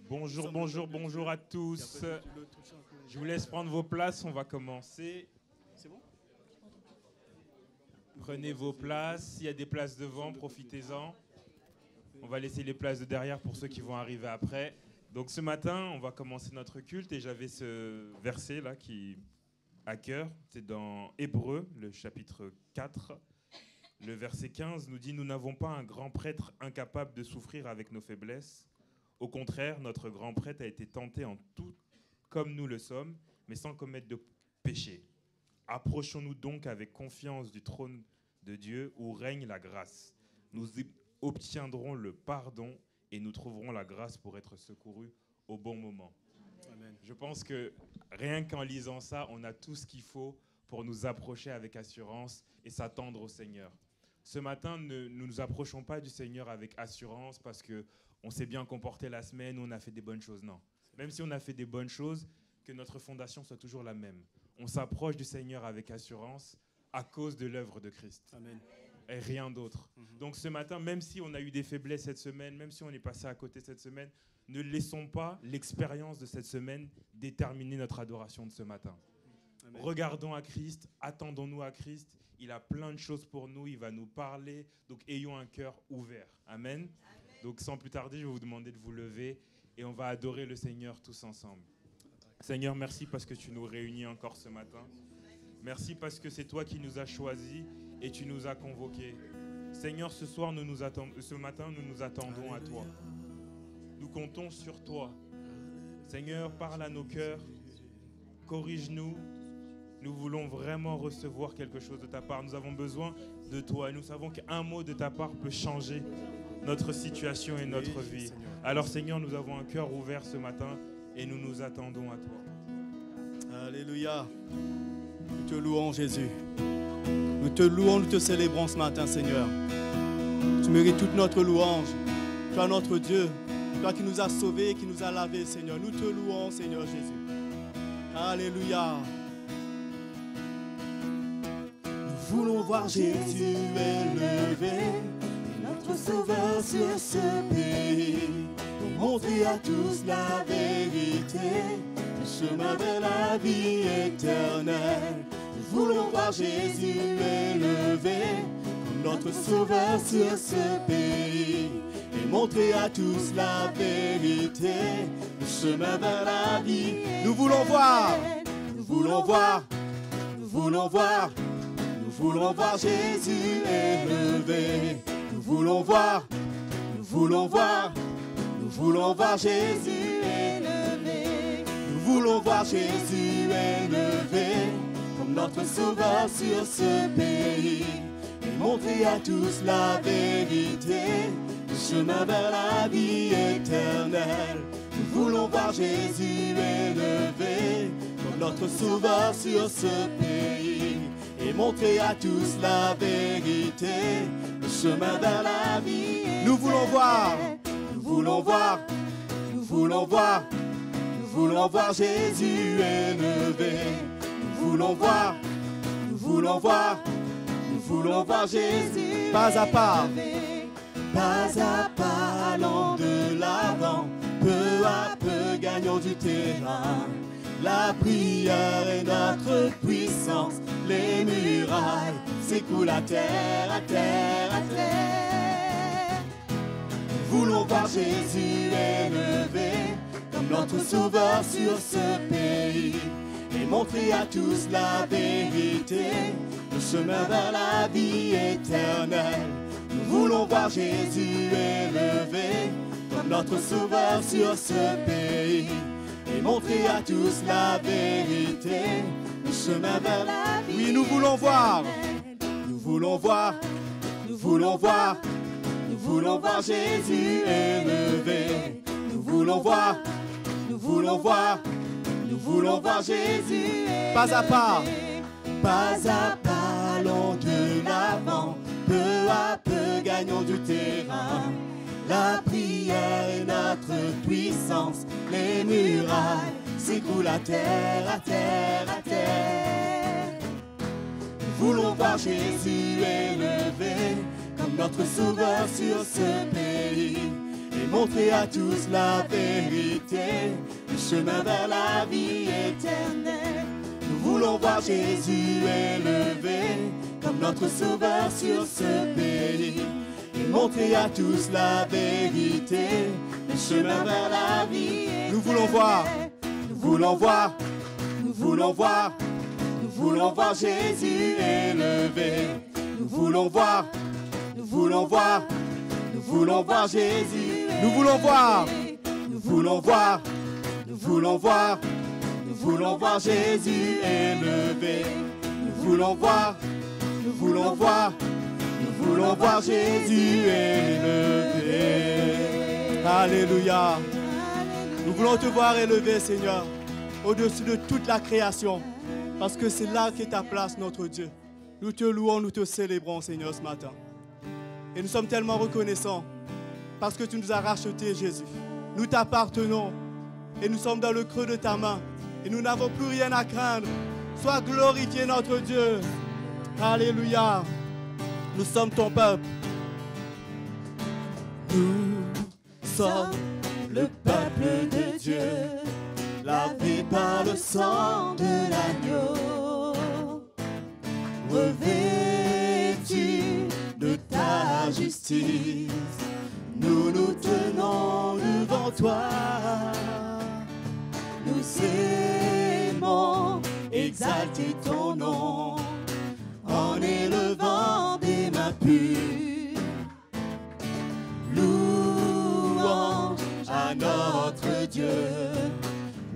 Bonjour, bonjour, bonjour à tous. Je vous laisse prendre vos places, on va commencer. C'est bon ? Prenez vos places, s'il y a des places devant, profitez-en. On va laisser les places de derrière pour ceux qui vont arriver après. Donc ce matin, on va commencer notre culte et j'avais ce verset là qui à cœur. C'est dans Hébreux, le chapitre 4. Le verset 15 nous dit « Nous n'avons pas un grand prêtre incapable de souffrir avec nos faiblesses. Au contraire, notre grand prêtre a été tenté en tout comme nous le sommes, mais sans commettre de péché. Approchons-nous donc avec confiance du trône de Dieu où règne la grâce. Nous obtiendrons le pardon et nous trouverons la grâce pour être secourus au bon moment. » Amen. Je pense que rien qu'en lisant ça, on a tout ce qu'il faut pour nous approcher avec assurance et s'attendre au Seigneur. Ce matin, ne nous approchons pas du Seigneur avec assurance parce qu'on s'est bien comporté la semaine, on a fait des bonnes choses. Non. Même si on a fait des bonnes choses, que notre fondation soit toujours la même. On s'approche du Seigneur avec assurance à cause de l'œuvre de Christ. Amen. Et rien d'autre. Donc ce matin, même si on a eu des faiblesses cette semaine, même si on est passé à côté cette semaine, ne laissons pas l'expérience de cette semaine déterminer notre adoration de ce matin. Amen. Regardons à Christ, attendons-nous à Christ. Il a plein de choses pour nous, il va nous parler. Donc ayons un cœur ouvert. Amen. Amen. Donc sans plus tarder, je vais vous demander de vous lever et on va adorer le Seigneur tous ensemble. Seigneur, merci parce que tu nous réunis encore ce matin. Merci parce que c'est toi qui nous as choisis et tu nous as convoqués. Seigneur, ce matin, nous nous attendons à toi. Nous comptons sur toi. Seigneur, parle à nos cœurs. Corrige-nous. Nous voulons vraiment recevoir quelque chose de ta part. Nous avons besoin de toi. Et nous savons qu'un mot de ta part peut changer notre situation et notre vie. Alors, Seigneur, nous avons un cœur ouvert ce matin et nous nous attendons à toi. Alléluia. Nous te louons, Jésus. Nous te louons, nous te célébrons ce matin, Seigneur. Tu mérites toute notre louange. Toi, notre Dieu, toi qui nous as sauvés, qui nous as lavés, Seigneur. Nous te louons, Seigneur Jésus. Alléluia. Nous voulons voir Jésus élevé, notre Sauveur sur ce pays, pour montrer à tous la vérité, le chemin vers la vie éternelle. Nous voulons voir Jésus élevé, comme notre Sauveur sur ce pays, et montrer à tous la vérité, le chemin vers la vie. Nous voulons voir, nous voulons voir, nous voulons voir. Nous voulons voir Jésus élevé. Nous voulons voir, nous voulons voir, nous voulons voir Jésus élevé. Nous voulons voir Jésus élevé, comme notre Sauveur sur ce pays, et montrer à tous la vérité, le chemin vers la vie éternelle. Nous voulons voir Jésus élevé, comme notre Sauveur sur ce pays, et montrer à tous la vérité, le chemin vers la vie. Nous voulons voir, nous voulons voir, nous voulons voir, nous voulons voir Jésus élevé. Nous voulons voir, nous voulons voir, nous voulons voir Jésus pas à pas, allons de l'avant, peu à peu gagnons du terrain. La prière est notre puissance, les murailles s'écoulent à terre, à terre, à terre. Nous voulons voir Jésus élevé, comme notre Sauveur sur ce pays, et montrer à tous la vérité, le chemin vers la vie éternelle. Nous voulons voir Jésus élevé, comme notre Sauveur sur ce pays, et montrer à tous la vérité, le chemin vers la vie. Oui, nous voulons voir, nous voulons voir, nous voulons voir, nous voulons voir Jésus élevé. Nous voulons voir, nous voulons voir, nous voulons voir Jésus élevé. Pas à pas, allons de l'avant, peu à peu gagnons du terrain. La prière est notre puissance, les murailles s'écoulent à terre, à terre, à terre. Nous voulons voir Jésus élevé, comme notre Sauveur sur ce pays, et montrer à tous la vérité, le chemin vers la vie éternelle. Nous voulons voir Jésus élevé comme notre sauveur sur ce pays, et montrer à tous la vérité, le chemin vers la vie éternelle. Nous voulons voir, nous voulons voir, nous voulons voir, nous voulons voir Jésus élevé. Nous voulons voir, nous voulons voir, nous voulons voir Jésus. Nous voulons voir, nous voulons voir, nous voulons voir, nous voulons voir Jésus élevé. Nous voulons voir, nous voulons voir, nous voulons voir Jésus élevé. Alléluia. Nous voulons te voir élevé, Seigneur, au-dessus de toute la création, parce que c'est là qu'est ta place, notre Dieu. Nous te louons, nous te célébrons, Seigneur, ce matin. Et nous sommes tellement reconnaissants parce que tu nous as rachetés, Jésus. Nous t'appartenons et nous sommes dans le creux de ta main et nous n'avons plus rien à craindre. Sois glorifié, notre Dieu. Alléluia. Nous sommes ton peuple. Nous sommes le peuple de Dieu, lavé par le sang de l'agneau, revêtu de ta justice. Nous nous tenons devant toi, nous aimons exalter ton nom en élevant des mains pures. Louange à notre Dieu,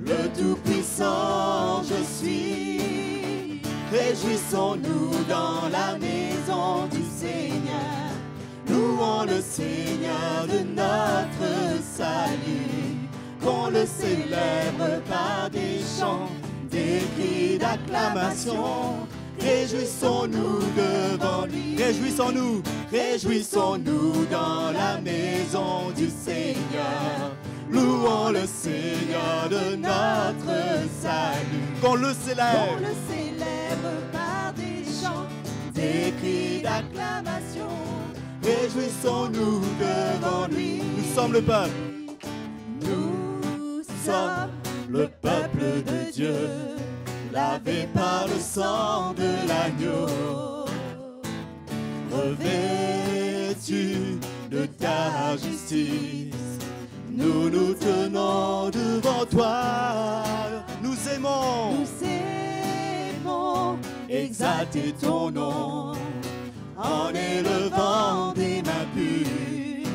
le Tout-Puissant je suis. Réjouissons-nous dans la maison du Seigneur, louons le Seigneur de notre salut, qu'on le célèbre par des chants, des cris d'acclamation. Réjouissons-nous devant lui, réjouissons-nous, réjouissons-nous dans la maison du Seigneur. Louons le Seigneur de notre salut, qu'on le célèbre par des chants, des cris d'acclamation. Réjouissons-nous devant lui. Nous sommes le peuple. Nous sommes le peuple de Dieu, lavé par le sang de l'agneau, revêtu de ta justice. Nous nous tenons devant toi, nous aimons exalter ton nom en élevant des mains pures.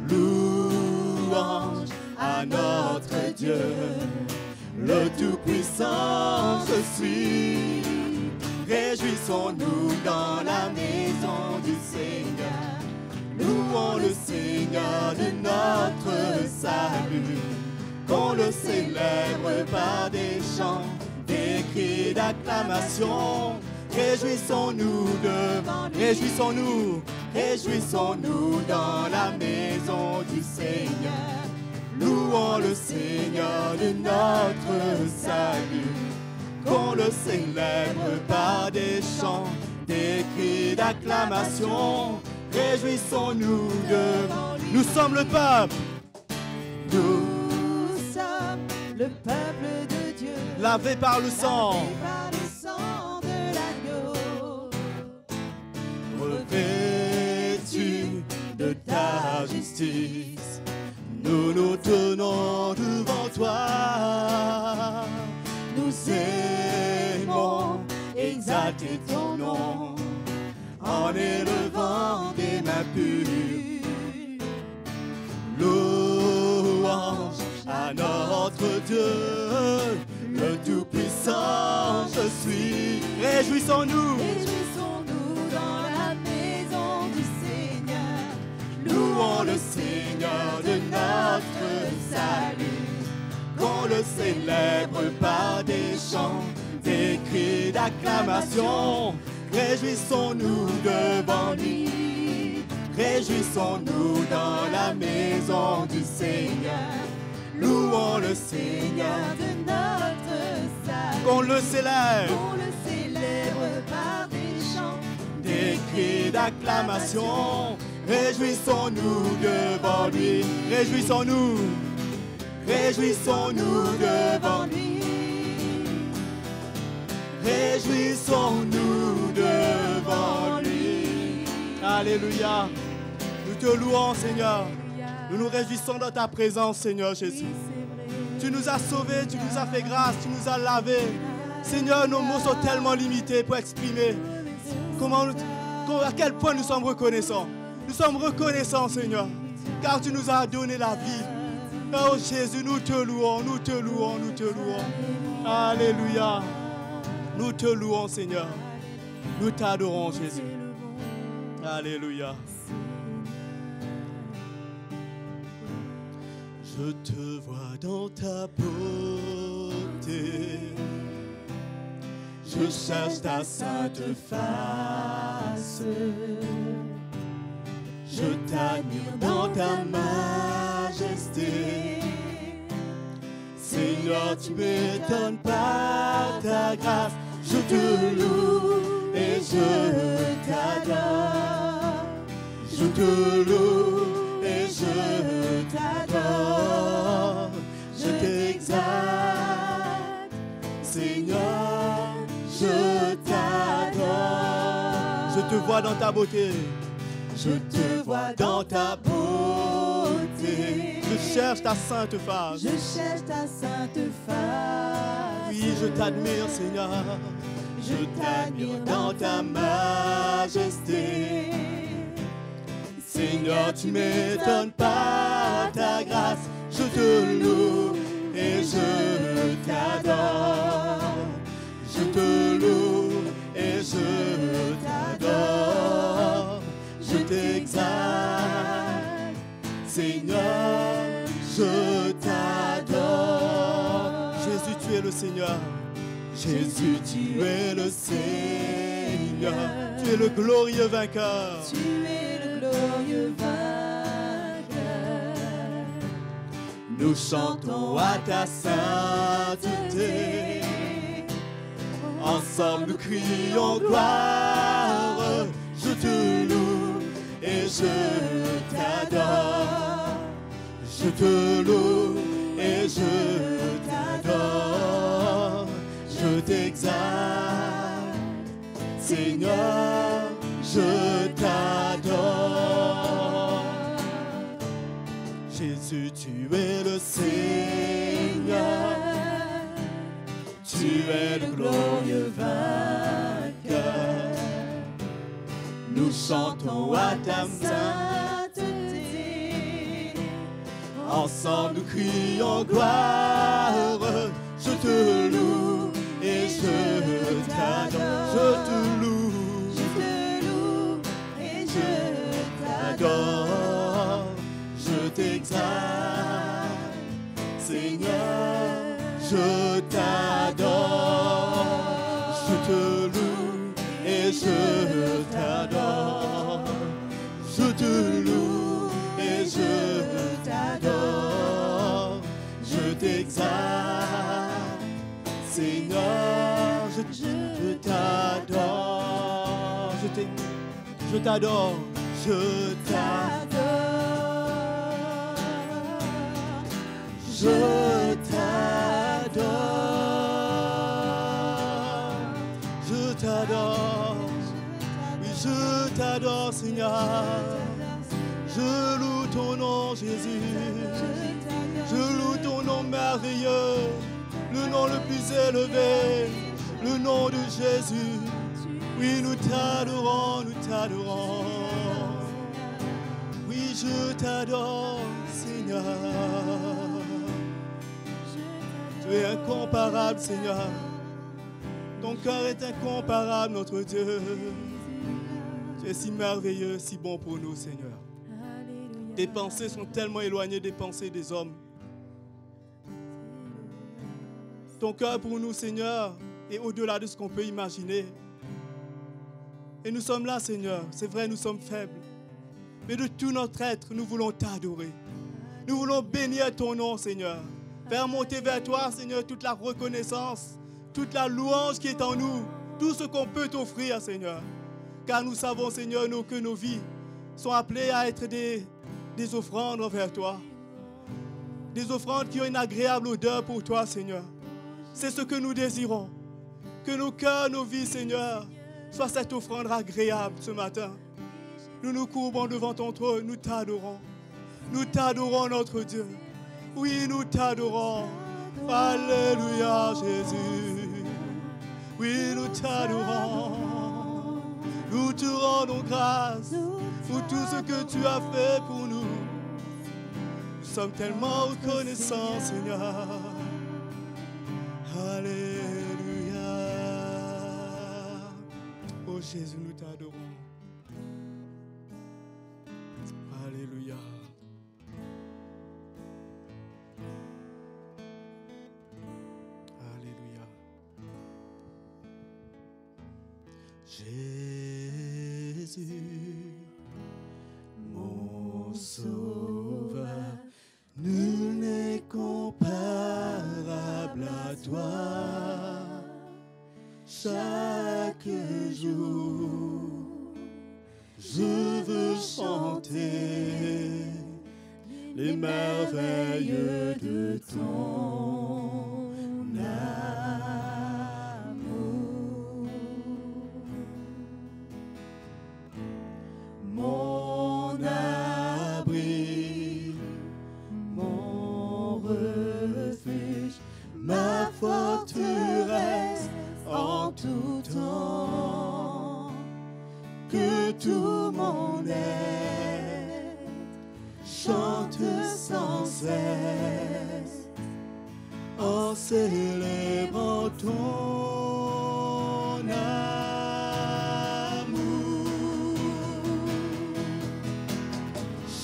Louange à notre Dieu, le Tout-Puissant je suis. Réjouissons-nous dans la maison du Seigneur, louons le Seigneur de notre salut, qu'on le célèbre par des chants, des cris d'acclamation. Réjouissons-nous devant lui, réjouissons-nous, réjouissons-nous dans la maison du Seigneur, louons le Seigneur de notre salut, qu'on le célèbre par des chants, des cris d'acclamation. Réjouissons-nous devant lui. Nous sommes le peuple. Nous sommes le peuple de Dieu, lavé par le sang, de l'agneau, revêtu de ta justice. Nous nous tenons devant toi, nous aimons exalter ton nom en élevant des mains pures. Louange à notre Dieu, le Tout-Puissant je suis. Réjouissons-nous, réjouissons-nous dans la maison du Seigneur, louons le Seigneur de notre salut, qu'on le célèbre par des chants, des cris d'acclamation. Réjouissons-nous devant lui, réjouissons-nous dans la maison du Seigneur, louons le Seigneur de notre salut, qu'on le célèbre par des chants, des cris d'acclamation. Réjouissons-nous devant lui. Réjouissons-nous. Réjouissons-nous devant lui. Réjouissons-nous devant lui. Alléluia. Nous te louons, Seigneur. Nous nous réjouissons dans ta présence, Seigneur Jésus. Tu nous as sauvés, tu nous as fait grâce, tu nous as lavés. Seigneur, nos mots sont tellement limités pour exprimer à quel point nous sommes reconnaissants. Nous sommes reconnaissants, Seigneur, car tu nous as donné la vie. Oh Jésus, nous te louons, nous te louons, nous te louons. Alléluia. Nous te louons, Seigneur. Nous t'adorons, Jésus. Alléluia. Je te vois dans ta beauté. Je cherche ta sainte face. Je t'admire dans ta majesté. Seigneur, tu m'étonnes par ta grâce. Je te loue et je t'adore. Je te loue et je t'adore. Je t'exalte, Seigneur, je t'adore. Je te vois dans ta beauté. Je te vois dans ta beauté. Je cherche ta sainte face. Je cherche ta sainte face. Oui, je t'admire, Seigneur. Je t'admire dans ta majesté. Seigneur, tu m'étonnes par ta grâce. Je te loue et je t'adore. Je te loue et je t'adore. Je t'exalte, Seigneur, je t'adore. Jésus, tu es le Seigneur. Jésus, tu es le Seigneur. Tu es le glorieux vainqueur. Tu es le glorieux vainqueur. Nous chantons à ta sainteté. Ensemble nous crions gloire. Je te loue et je t'adore. Je te loue et je t'adore. Je t'exalte, Seigneur, je t'adore. Jésus, tu es le Seigneur. Tu es le glorieux vainqueur. Nous chantons à ta sainteté. Ensemble nous crions gloire. Je te loue et je t'adore. Je te loue et je t'adore. Je t'exalte, Seigneur, je t'adore. Je te loue et je t'adore. Je te loue et je t'adore. Je t'exalte, Seigneur, je t'adore. Je t'adore. Je t'adore. Je t'adore. Je t'adore. Oui, je t'adore, Seigneur. Je loue ton nom, Jésus. Je loue ton nom merveilleux, le nom le plus élevé, le nom de Jésus. Oui, nous t'adorons, nous t'adorons. Oui, je t'adore, Seigneur. Tu es incomparable, Seigneur. Ton cœur est incomparable, notre Dieu. Tu es si merveilleux, si bon pour nous, Seigneur. Tes pensées sont tellement éloignées des pensées des hommes. Ton cœur pour nous, Seigneur, est au-delà de ce qu'on peut imaginer. Et nous sommes là, Seigneur. C'est vrai, nous sommes faibles. Mais de tout notre être, nous voulons t'adorer. Nous voulons bénir ton nom, Seigneur. Faire monter vers toi, Seigneur, toute la reconnaissance, toute la louange qui est en nous, tout ce qu'on peut t'offrir, Seigneur. Car nous savons, Seigneur, que nos vies sont appelés à être des offrandes envers toi. Des offrandes qui ont une agréable odeur pour toi, Seigneur. C'est ce que nous désirons. Que nos cœurs, nos vies, Seigneur, soient cette offrande agréable ce matin. Nous nous courbons devant ton trône, nous t'adorons. Nous t'adorons, notre Dieu. Oui, nous t'adorons. Alléluia, Jésus. Oui, nous t'adorons. Nous te rendons grâce pour tout ce que tu as fait pour nous. Nous sommes tellement reconnaissants, Seigneur. Alléluia. Oh Jésus, nous t'adorons. Alléluia. Alléluia. Jésus, mon sauveur, nul n'est comparable à toi. Chaque jour, je veux chanter les merveilles de ton amour. Mon abri, mon refuge, ma forteresse en tout temps. Que tout mon être chante sans cesse en célébrant ton amour.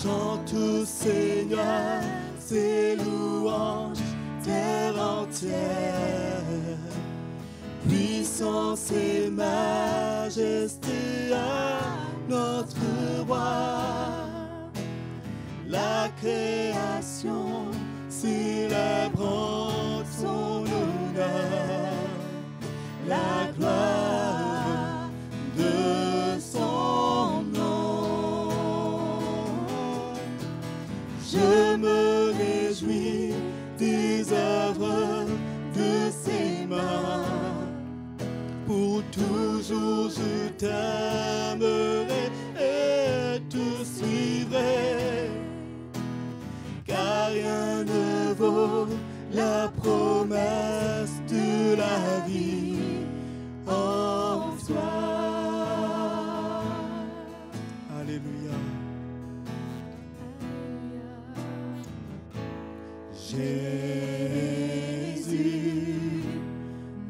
Chante, Seigneur, ses louanges, terre entière. Puissance et majesté à notre roi. La création célébrant son honneur. La gloire de son nom. Je me réjouis des œuvres de ses mains. Pour toujours je t'aimerai et te suivrai, car rien ne vaut la promesse de la vie en toi. Alléluia. Jésus,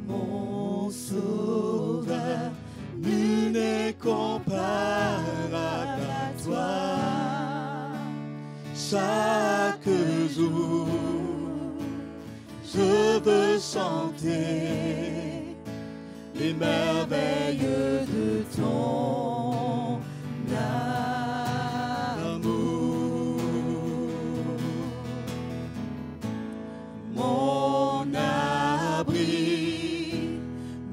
mon sauveur, nul n'est comparable à toi. Chaque jour, je veux chanter les merveilles de ton amour. Mon abri,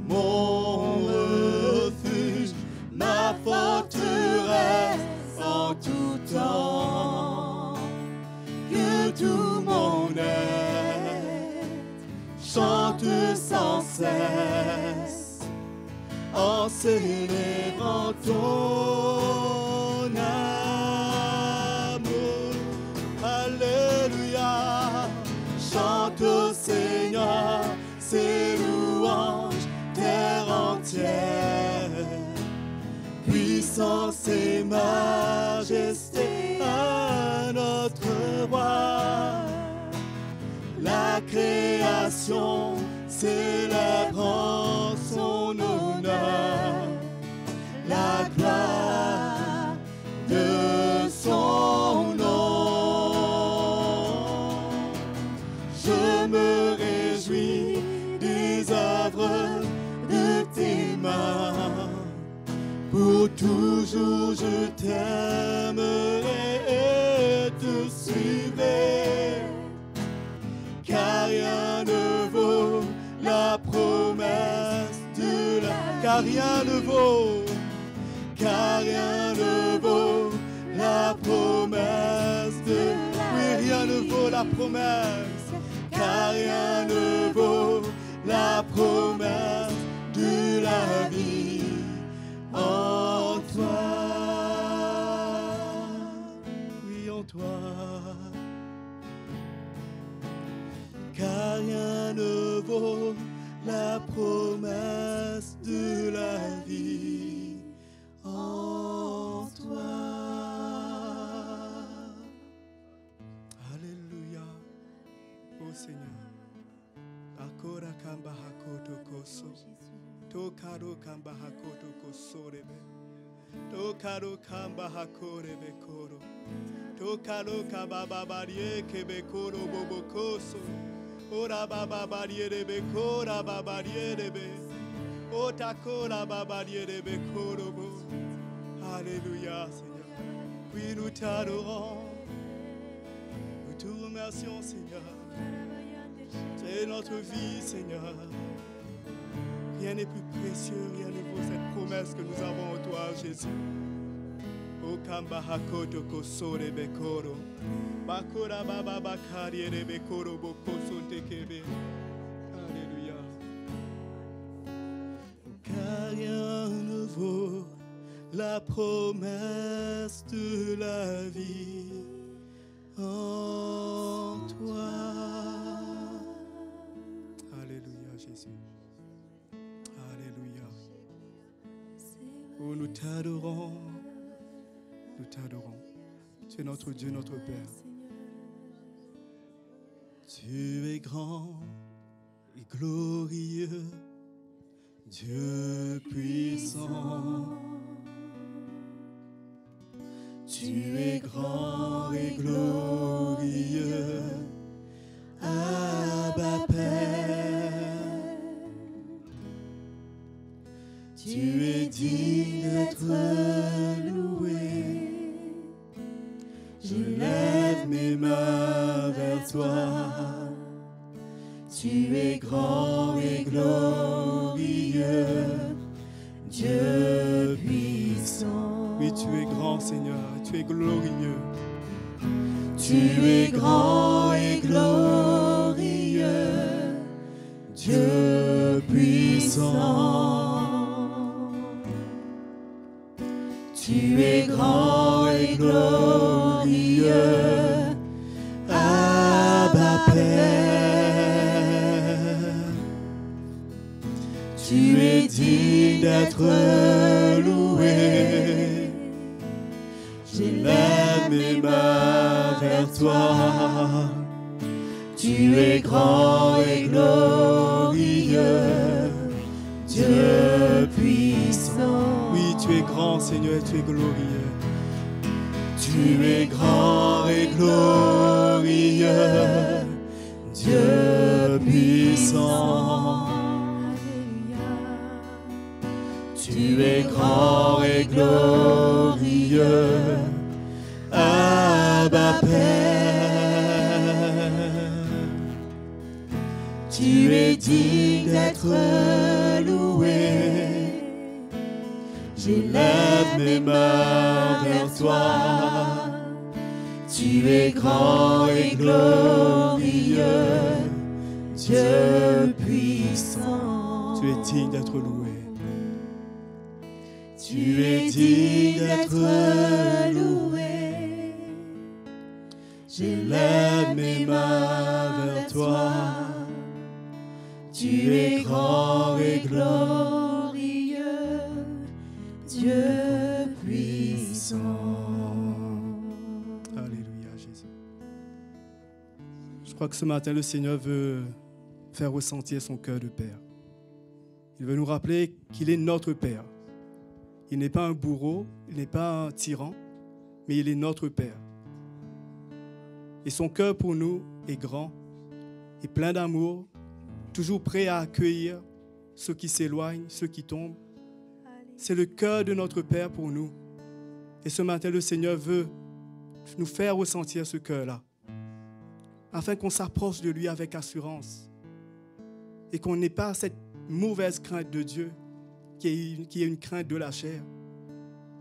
mon refuge, ma forteresse en tout temps. Que tout mon être chante sans cesse en célébrant ton amour. Alléluia. Chante au Seigneur ses louanges, terre entière. Puissance et majesté à notre roi. La création célébrant son honneur. La gloire de son nom. Je me réjouis des œuvres de tes mains. Pour toujours je t'aimerai et te suivrai, car rien ne vaut la promesse de la... Car rien ne vaut rien ne vaut la promesse, car rien ne vaut la promesse de la vie en toi. Oui, en toi. Car rien ne vaut la promesse de la vie en toi. Alléluia, ô Seigneur. Akora kamba hakoto koso, tokaro kamba hakoto koso rebe, tokaro kamba hakorebe koro, tokaro kamba babarie kebe koro bobo koso. Ora baba bariere be kora baba bariere be. Ota kora baba bariere be korobo. Alléluia, Seigneur. Oui, nous t'adorons. Nous te remercions, Seigneur. C'est notre vie, Seigneur. Rien n'est plus précieux, rien ne vaut cette promesse que nous avons en toi, Jésus. O kamba hakoto kosore be koro. Bakora baba bakari rebe koro boko sonte kebe. Alléluia. Car rien ne vaut la promesse de la vie en toi. Alléluia, Jésus. Alléluia. Oh, nous t'adorons. Nous t'adorons. Tu es notre Dieu, notre Père. Tu es grand et glorieux, Dieu puissant. Tu es grand et glorieux, Abba Père. Tu es digne d'être loué. Je lève mes mains vers toi. Tu es grand et glorieux, Dieu puissant. Oui, tu es grand, Seigneur, tu es glorieux. Tu es grand et glorieux, Dieu puissant. Tu es grand et glorieux, Abba Père. Tu es digne d'être loué. J'élève mes mains vers toi. Tu es grand et glorieux, Dieu puissant. Oui, tu es grand, Seigneur, et tu es glorieux. Tu es grand et glorieux, Dieu puissant. Tu es grand et glorieux, Abba Père. Tu es digne d'être loué. J'élève mes mains vers toi. Tu es grand et glorieux, Dieu puissant. Tu es digne d'être loué. Tu es digne d'être loué. J'élève mes mains vers toi. Tu es grand et glorieux, Dieu puissant. Alléluia, Jésus. Je crois que ce matin, le Seigneur veut faire ressentir son cœur de Père. Il veut nous rappeler qu'il est notre Père. Il n'est pas un bourreau, il n'est pas un tyran, mais il est notre Père. Et son cœur pour nous est grand et plein d'amour, toujours prêt à accueillir ceux qui s'éloignent, ceux qui tombent. C'est le cœur de notre Père pour nous. Et ce matin, le Seigneur veut nous faire ressentir ce cœur-là, afin qu'on s'approche de lui avec assurance et qu'on n'ait pas cette mauvaise crainte de Dieu qui est une crainte de la chair,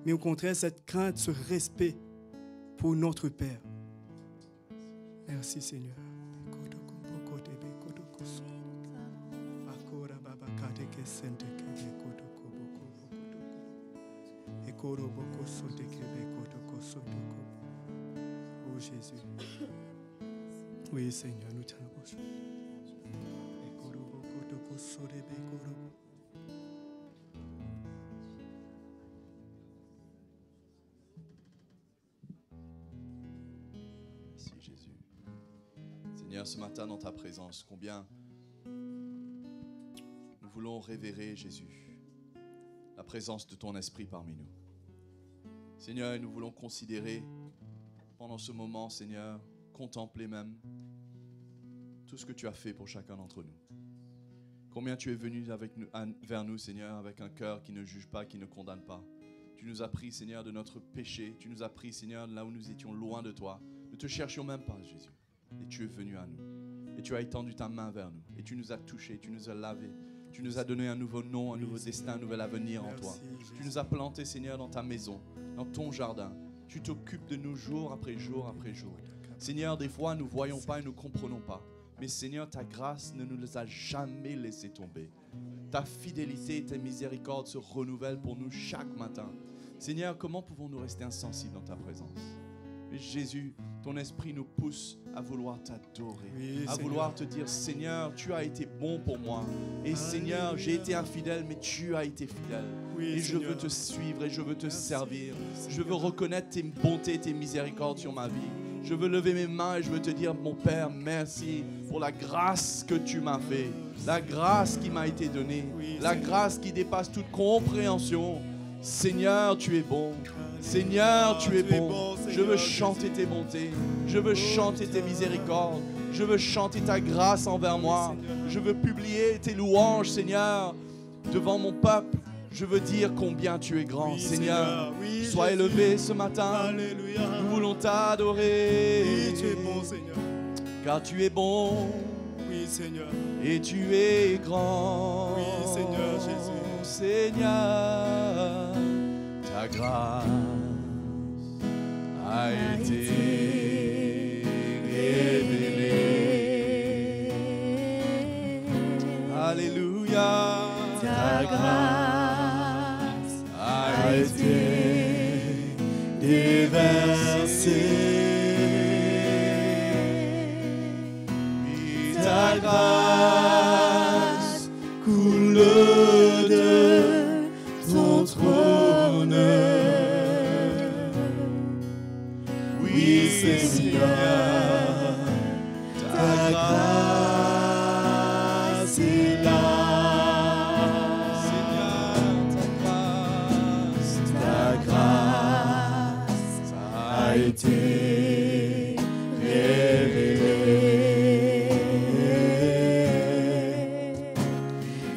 mais au contraire, cette crainte, ce respect pour notre Père. Merci Seigneur. Oh Jésus. Oui Seigneur, nous t'allons. Merci Jésus. Seigneur, ce matin dans ta présence, combien nous voulons révérer Jésus, la présence de ton esprit parmi nous. Seigneur, nous voulons considérer pendant ce moment, Seigneur, contempler même tout ce que tu as fait pour chacun d'entre nous. Combien tu es venu vers nous, Seigneur, avec un cœur qui ne juge pas, qui ne condamne pas. Tu nous as pris, Seigneur, de notre péché. Tu nous as pris, Seigneur, là où nous étions loin de toi. Nous ne te cherchions même pas, Jésus. Et tu es venu à nous. Et tu as étendu ta main vers nous. Et tu nous as touchés, tu nous as lavés. Tu nous as donné un nouveau nom, un nouveau destin, un nouvel avenir en toi. Tu nous as plantés, Seigneur, dans ta maison, dans ton jardin. Tu t'occupes de nous jour après jour après jour. Seigneur, des fois, nous ne voyons pas et nous ne comprenons pas. Mais Seigneur, ta grâce ne nous a jamais laissé tomber. Ta fidélité et ta miséricorde se renouvellent pour nous chaque matin. Seigneur, comment pouvons-nous rester insensibles dans ta présence? Mais Jésus, ton esprit nous pousse à vouloir t'adorer, à vouloir te dire, Seigneur, tu as été bon pour moi. Et Seigneur, j'ai été infidèle, mais tu as été fidèle. Et je veux te suivre et je veux te servir. Je veux reconnaître tes bontés et tes miséricordes sur ma vie. Je veux lever mes mains et je veux te dire, mon Père, merci pour la grâce que tu m'as fait, la grâce qui m'a été donnée, la grâce qui dépasse toute compréhension. Seigneur, tu es bon. Seigneur, tu es bon. Je veux chanter tes bontés. Je veux chanter tes miséricordes. Je veux chanter ta grâce envers moi. Je veux publier tes louanges, Seigneur, devant mon peuple. Je veux dire combien tu es grand, Seigneur. Sois élevé ce matin. Alléluia. Nous voulons t'adorer. Oui, tu es bon, Seigneur. Car tu es bon. Oui, Seigneur. Et tu es grand. Oui, Seigneur Jésus. Seigneur, ta grâce a été révélée. Alléluia. Ta grâce a été Déversé. ta grâce Coule de ton trône. Oui, Seigneur, ta grâce est là. Seigneur, Ta grâce a été révélée.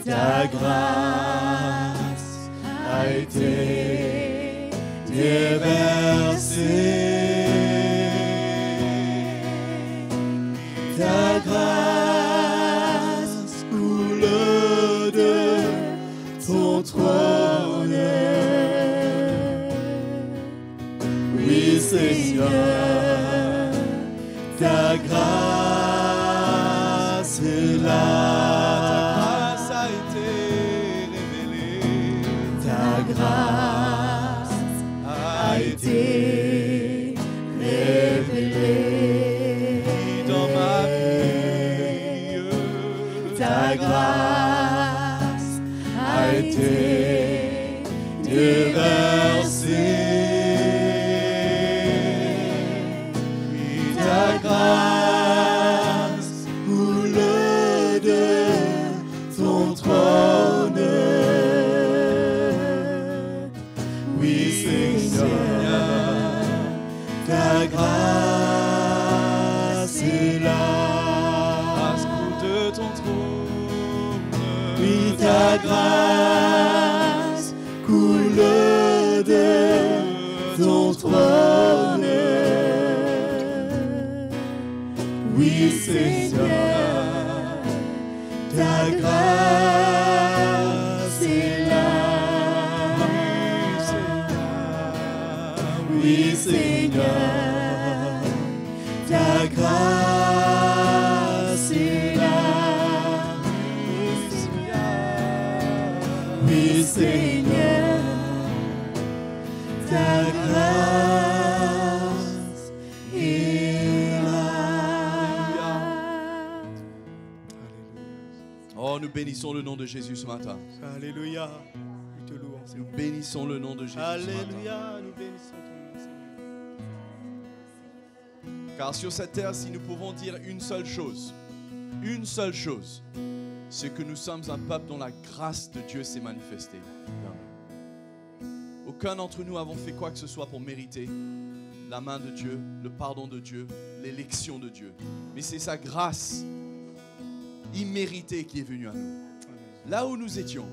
Ta grâce a été déversée. Ta grâce coule de ton trône. Oui, Seigneur, ta grâce est là. grâce a été révélée. Ta grâce a été révélée Dans ma vie, ta grâce a été déversée. Ta grâce coule de ton trône. Oui, Seigneur, ta grâce est là. grâce coule de ton trône. Oui, ta grâce coule de ton trône. Oui, Seigneur, ta grâce est là. Oui, Seigneur, ta grâce Oh, nous bénissons le nom de Jésus ce matin. Alléluia. Nous te louons, Nous Seigneur. bénissons le nom de Jésus ce matin. Alléluia. Nous bénissons ton nom, Seigneur. Car sur cette terre, si nous pouvons dire une seule chose, c'est que nous sommes un peuple dont la grâce de Dieu s'est manifestée. Aucun d'entre nous n'avons fait quoi que ce soit pour mériter la main de Dieu, le pardon de Dieu, l'élection de Dieu. Mais c'est sa grâce imméritée qui est venue à nous. Là où nous étions,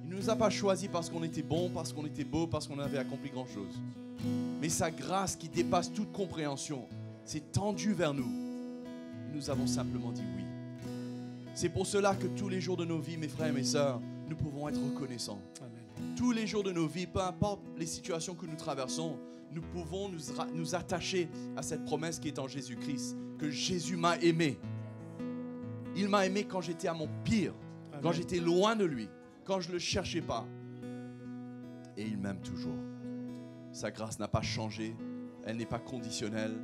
il ne nous a pas choisis parce qu'on était bon, parce qu'on était beau, parce qu'on avait accompli grand-chose. Mais sa grâce qui dépasse toute compréhension s'est tendue vers nous. Nous avons simplement dit oui. C'est pour cela que tous les jours de nos vies, mes frères et mes sœurs, nous pouvons être reconnaissants. Amen. Tous les jours de nos vies, peu importe les situations que nous traversons, nous pouvons nous attacher à cette promesse qui est en Jésus-Christ, que Jésus m'a aimé. Il m'a aimé quand j'étais à mon pire, Amen. quand j'étais loin de lui, quand je ne le cherchais pas. Et il m'aime toujours. Sa grâce n'a pas changé, elle n'est pas conditionnelle,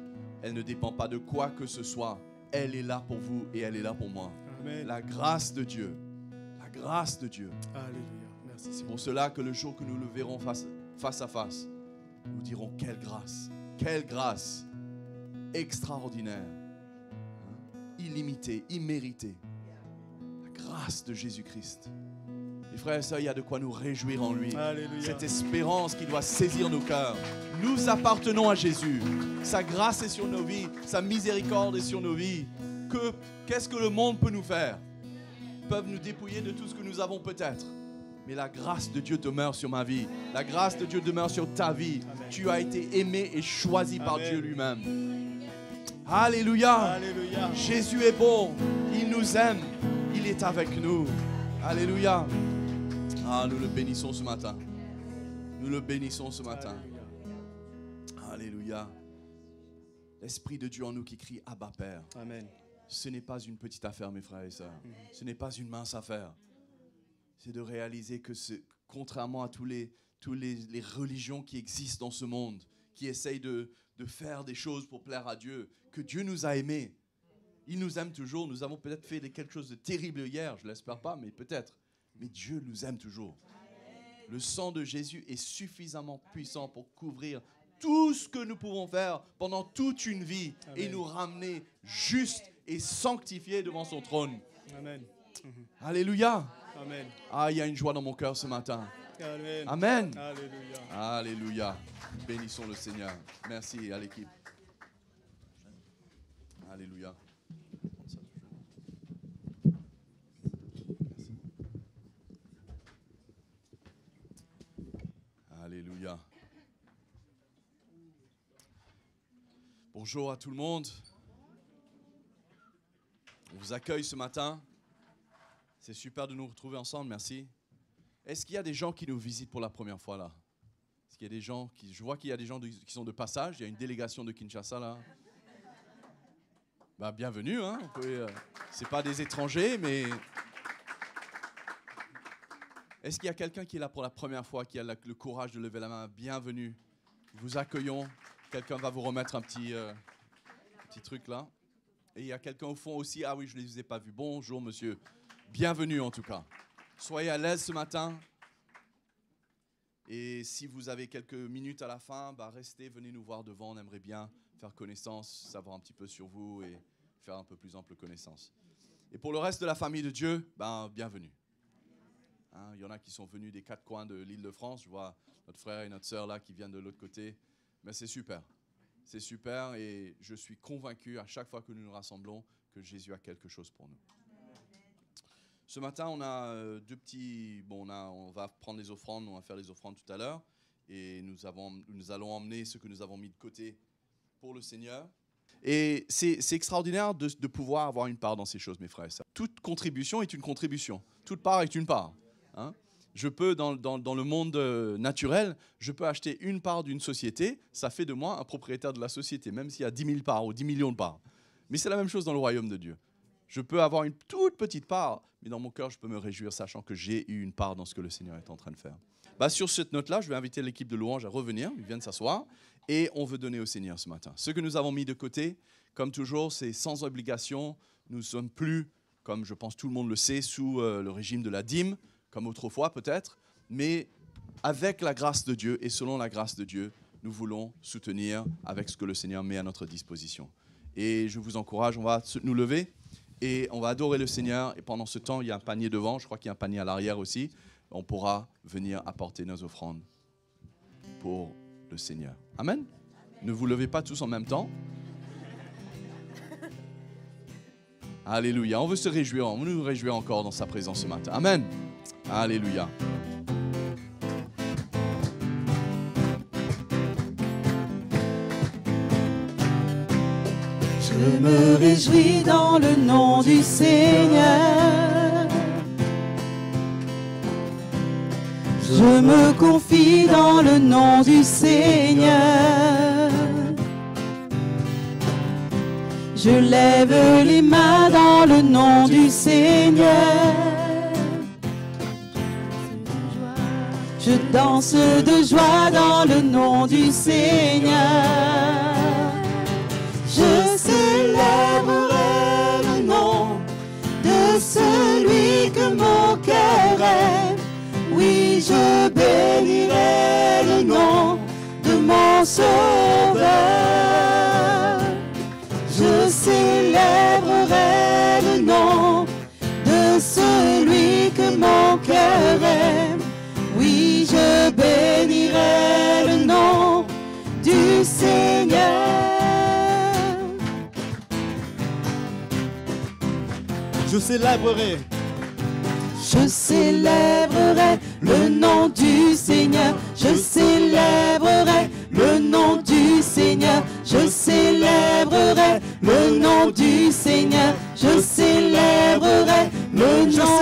elle ne dépend pas de quoi que ce soit. Elle est là pour vous et elle est là pour moi. Amen. La grâce de Dieu. La grâce de Dieu. Alléluia. Merci, C'est Seigneur. pour cela que le jour que nous le verrons face à face, nous dirons quelle grâce extraordinaire, illimitée, imméritée. La grâce de Jésus-Christ. Les frères et sœurs, il y a de quoi nous réjouir en lui. Alléluia. Cette espérance qui doit saisir nos cœurs. Nous appartenons à Jésus. Sa grâce est sur nos vies. Sa miséricorde est sur nos vies. Qu'est-ce que le monde peut nous faire? Ils peuvent nous dépouiller de tout ce que nous avons peut-être. Mais la grâce de Dieu demeure sur ma vie. La grâce de Dieu demeure sur ta vie. Amen. Tu as été aimé et choisi par Amen. Dieu lui-même. Alléluia. Alléluia. Jésus est bon. Il nous aime. Il est avec nous. Alléluia. Ah, nous le bénissons ce matin. Nous le bénissons ce matin. Alléluia. Alléluia. L'Esprit de Dieu en nous qui crie Abba Père. Amen. Ce n'est pas une petite affaire, mes frères et sœurs. Ce n'est pas une mince affaire. C'est de réaliser que contrairement à tous les religions qui existent dans ce monde, qui essayent de faire des choses pour plaire à Dieu, que Dieu nous a aimés. Il nous aime toujours. Nous avons peut-être fait quelque chose de terrible hier, je ne l'espère pas, mais peut-être. Mais Dieu nous aime toujours. Le sang de Jésus est suffisamment puissant pour couvrir tout ce que nous pouvons faire pendant toute une vie. Amen. Et nous ramener justes et sanctifiés devant son trône. Amen. Alléluia. Amen. Ah, il y a une joie dans mon cœur ce matin. Amen. Amen. Alléluia. Alléluia. Bénissons le Seigneur. Merci à l'équipe. Alléluia. Alléluia. Bonjour à tout le monde. On vous accueille ce matin. C'est super de nous retrouver ensemble, merci. Est-ce qu'il y a des gens qui nous visitent pour la première fois là? Est-ce qu'il y a des gens qui... Je vois qu'il y a des gens qui sont de passage. Il y a une délégation de Kinshasa là. Bah, bienvenue, hein. C'est pas des étrangers, mais... Est-ce qu'il y a quelqu'un qui est là pour la première fois, qui a le courage de lever la main? Bienvenue. Vous accueillons. Quelqu'un va vous remettre un petit truc là. Et il y a quelqu'un au fond aussi. Ah oui, je ne les ai pas vus. Bonjour, monsieur. Bienvenue en tout cas. Soyez à l'aise ce matin. Et si vous avez quelques minutes à la fin, bah restez, venez nous voir devant. On aimerait bien faire connaissance, savoir un petit peu sur vous et faire un peu plus ample connaissance. Et pour le reste de la famille de Dieu, bienvenue. Hein, il y en a qui sont venus des quatre coins de l'Île-de-France. Je vois notre frère et notre sœur là qui viennent de l'autre côté. Mais c'est super. C'est super et je suis convaincu à chaque fois que nous nous rassemblons que Jésus a quelque chose pour nous. Ce matin, on a deux petits... Bon, on va prendre les offrandes, on va faire les offrandes tout à l'heure. Et nous allons emmener ce que nous avons mis de côté pour le Seigneur. Et c'est extraordinaire de pouvoir avoir une part dans ces choses, mes frères et sœurs. Toute contribution est une contribution. Toute part est une part. Hein? Je peux, dans le monde naturel, je peux acheter une part d'une société, ça fait de moi un propriétaire de la société, même s'il y a 10 000 parts ou 10 millions de parts. Mais c'est la même chose dans le royaume de Dieu. Je peux avoir une toute petite part, mais dans mon cœur, je peux me réjouir, sachant que j'ai eu une part dans ce que le Seigneur est en train de faire. Sur cette note-là, je vais inviter l'équipe de louange à revenir, ils viennent s'asseoir, et on veut donner au Seigneur ce matin. Ce que nous avons mis de côté, comme toujours, c'est sans obligation, nous ne sommes plus comme je pense tout le monde le sait, sous le régime de la dîme, comme autrefois peut-être, mais avec la grâce de Dieu et selon la grâce de Dieu, nous voulons soutenir avec ce que le Seigneur met à notre disposition. Et je vous encourage, on va nous lever et on va adorer le Seigneur. Et pendant ce temps, il y a un panier devant, je crois qu'il y a un panier à l'arrière aussi. On pourra venir apporter nos offrandes pour le Seigneur. Amen. Ne vous levez pas tous en même temps. Alléluia. On veut se réjouir, on veut nous réjouir encore dans sa présence ce matin. Amen. Alléluia. Je me réjouis dans le nom du Seigneur. Je me confie dans le nom du Seigneur. Je lève les mains dans le nom du Seigneur. Je danse de joie dans le nom du Seigneur. Je célébrerai le nom de celui que mon cœur aime. Oui, je bénirai le nom de mon Sauveur. Je célébrerai le nom de celui que mon cœur aime. Oui, je bénirai le nom du Seigneur. Je célébrerai le nom du Seigneur. Je célébrerai le nom du Seigneur. Je célébrerai le nom du Seigneur. Je célébrerai le nom.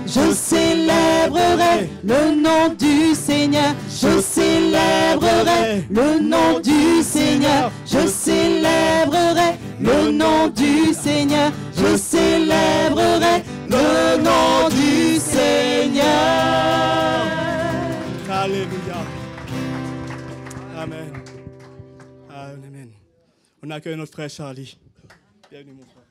Je célébrerai le nom du Seigneur. Je célébrerai le nom du Seigneur. Je célébrerai le nom du Seigneur. Je célébrerai le nom du Seigneur. Alléluia. Amen. Amen. On accueille notre frère Charlie. Bienvenue mon frère.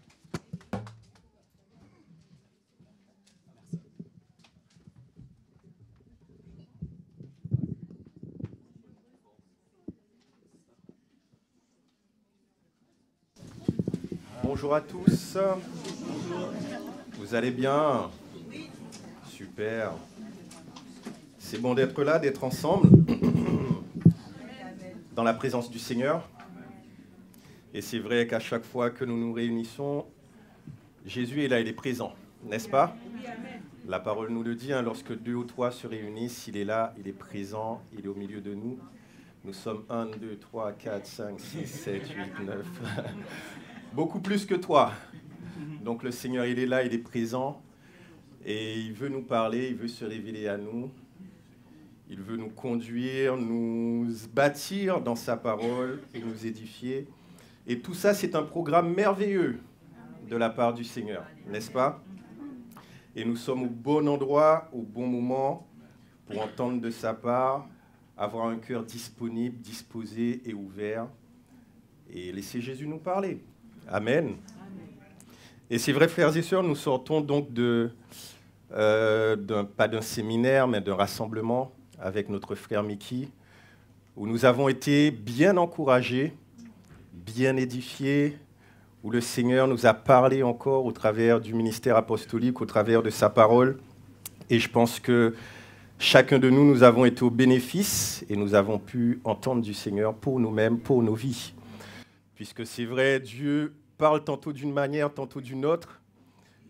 Bonjour à tous. Vous allez bien? Super. C'est bon d'être là, d'être ensemble, dans la présence du Seigneur. Et c'est vrai qu'à chaque fois que nous nous réunissons, Jésus est là, il est présent, n'est-ce pas? La parole nous le dit, hein, lorsque 2 ou 3 se réunissent, il est là, il est présent, il est au milieu de nous. Nous sommes 1, 2, 3, 4, 5, 6, 7, 8, 9... Beaucoup plus que toi. Donc le Seigneur, il est là, il est présent. Et il veut nous parler, il veut se révéler à nous. Il veut nous conduire, nous bâtir dans sa parole et nous édifier. Et tout ça, c'est un programme merveilleux de la part du Seigneur, n'est-ce pas? Et nous sommes au bon endroit, au bon moment, pour entendre de sa part, avoir un cœur disponible, disposé et ouvert, et laisser Jésus nous parler. Amen. Et c'est vrai, frères et sœurs, nous sortons donc pas d'un séminaire, mais d'un rassemblement avec notre frère Mickey, où nous avons été bien encouragés, bien édifiés, où le Seigneur nous a parlé encore au travers du ministère apostolique, au travers de sa parole. Et je pense que chacun de nous, nous avons été au bénéfice et nous avons pu entendre du Seigneur pour nous-mêmes, pour nos vies. Puisque c'est vrai, Dieu parle tantôt d'une manière, tantôt d'une autre.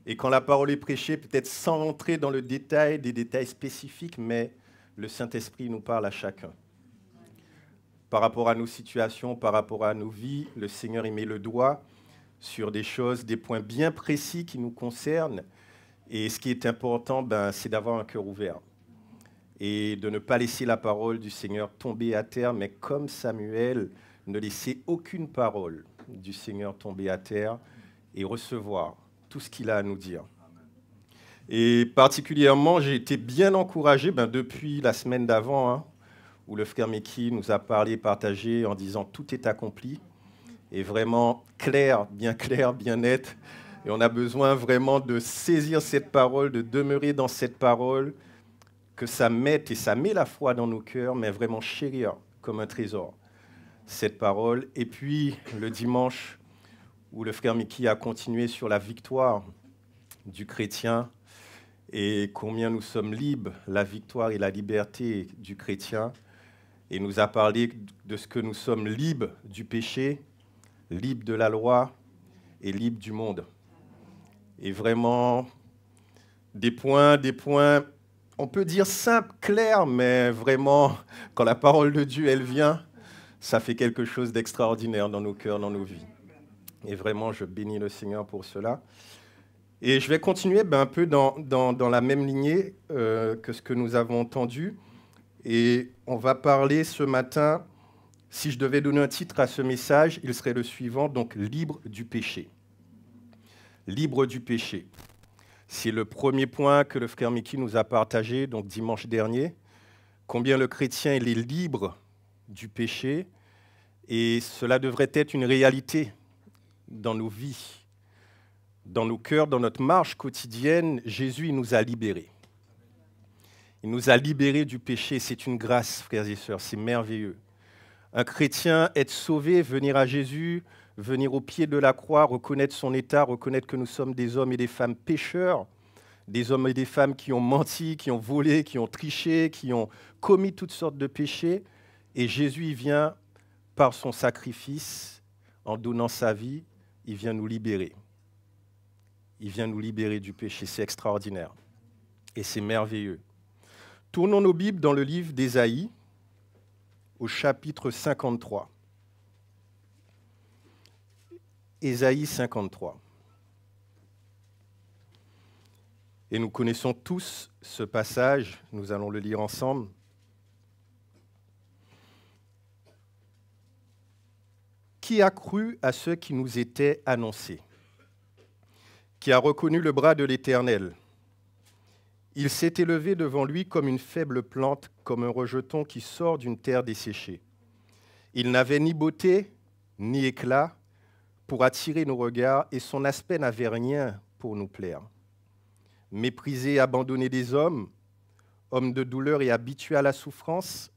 Et quand la parole est prêchée, peut-être sans rentrer dans le détail, des détails spécifiques, mais le Saint-Esprit nous parle à chacun. Par rapport à nos situations, par rapport à nos vies, le Seigneur y met le doigt sur des choses, des points bien précis qui nous concernent. Et ce qui est important, c'est d'avoir un cœur ouvert. Et de ne pas laisser la parole du Seigneur tomber à terre, mais comme Samuel, ne laisser aucune parole du Seigneur tomber à terre et recevoir tout ce qu'il a à nous dire. Et particulièrement, j'ai été bien encouragé depuis la semaine d'avant, où le frère Mickey nous a parlé, partagé en disant « tout est accompli ». Et vraiment clair, bien net, Et on a besoin vraiment de saisir cette parole, de demeurer dans cette parole, que ça mette et ça met la foi dans nos cœurs, mais vraiment chérir comme un trésor cette parole. Et puis le dimanche où le frère Mickey a continué sur la victoire du chrétien et combien nous sommes libres, la victoire et la liberté du chrétien. Et nous a parlé de ce que nous sommes libres du péché, libres de la loi et libres du monde. Et vraiment, des points, on peut dire simples, clairs, mais vraiment, quand la parole de Dieu, elle vient, ça fait quelque chose d'extraordinaire dans nos cœurs, dans nos vies. Et vraiment, je bénis le Seigneur pour cela. Et je vais continuer un peu dans la même lignée que ce que nous avons entendu. Et on va parler ce matin, si je devais donner un titre à ce message, il serait le suivant, donc « Libre du péché ». Libre du péché. C'est le premier point que le frère Mickey nous a partagé, donc dimanche dernier, combien le chrétien il est libre du péché, et cela devrait être une réalité dans nos vies, dans nos cœurs, dans notre marche quotidienne. Jésus il nous a libérés. Il nous a libérés du péché. C'est une grâce, frères et sœurs, c'est merveilleux. Un chrétien, être sauvé, venir à Jésus, venir au pied de la croix, reconnaître son état, reconnaître que nous sommes des hommes et des femmes pécheurs, des hommes et des femmes qui ont menti, qui ont volé, qui ont triché, qui ont commis toutes sortes de péchés. Et Jésus il vient par son sacrifice, en donnant sa vie, il vient nous libérer. Il vient nous libérer du péché. C'est extraordinaire. Et c'est merveilleux. Tournons nos Bibles dans le livre d'Ésaïe, au chapitre 53. Ésaïe 53. Et nous connaissons tous ce passage, nous allons le lire ensemble. Qui a cru à ce qui nous était annoncé? Qui a reconnu le bras de l'Éternel? Il s'est élevé devant lui comme une faible plante, comme un rejeton qui sort d'une terre desséchée. Il n'avait ni beauté, ni éclat pour attirer nos regards, et son aspect n'avait rien pour nous plaire. Méprisé et abandonné des hommes, homme de douleur et habitué à la souffrance,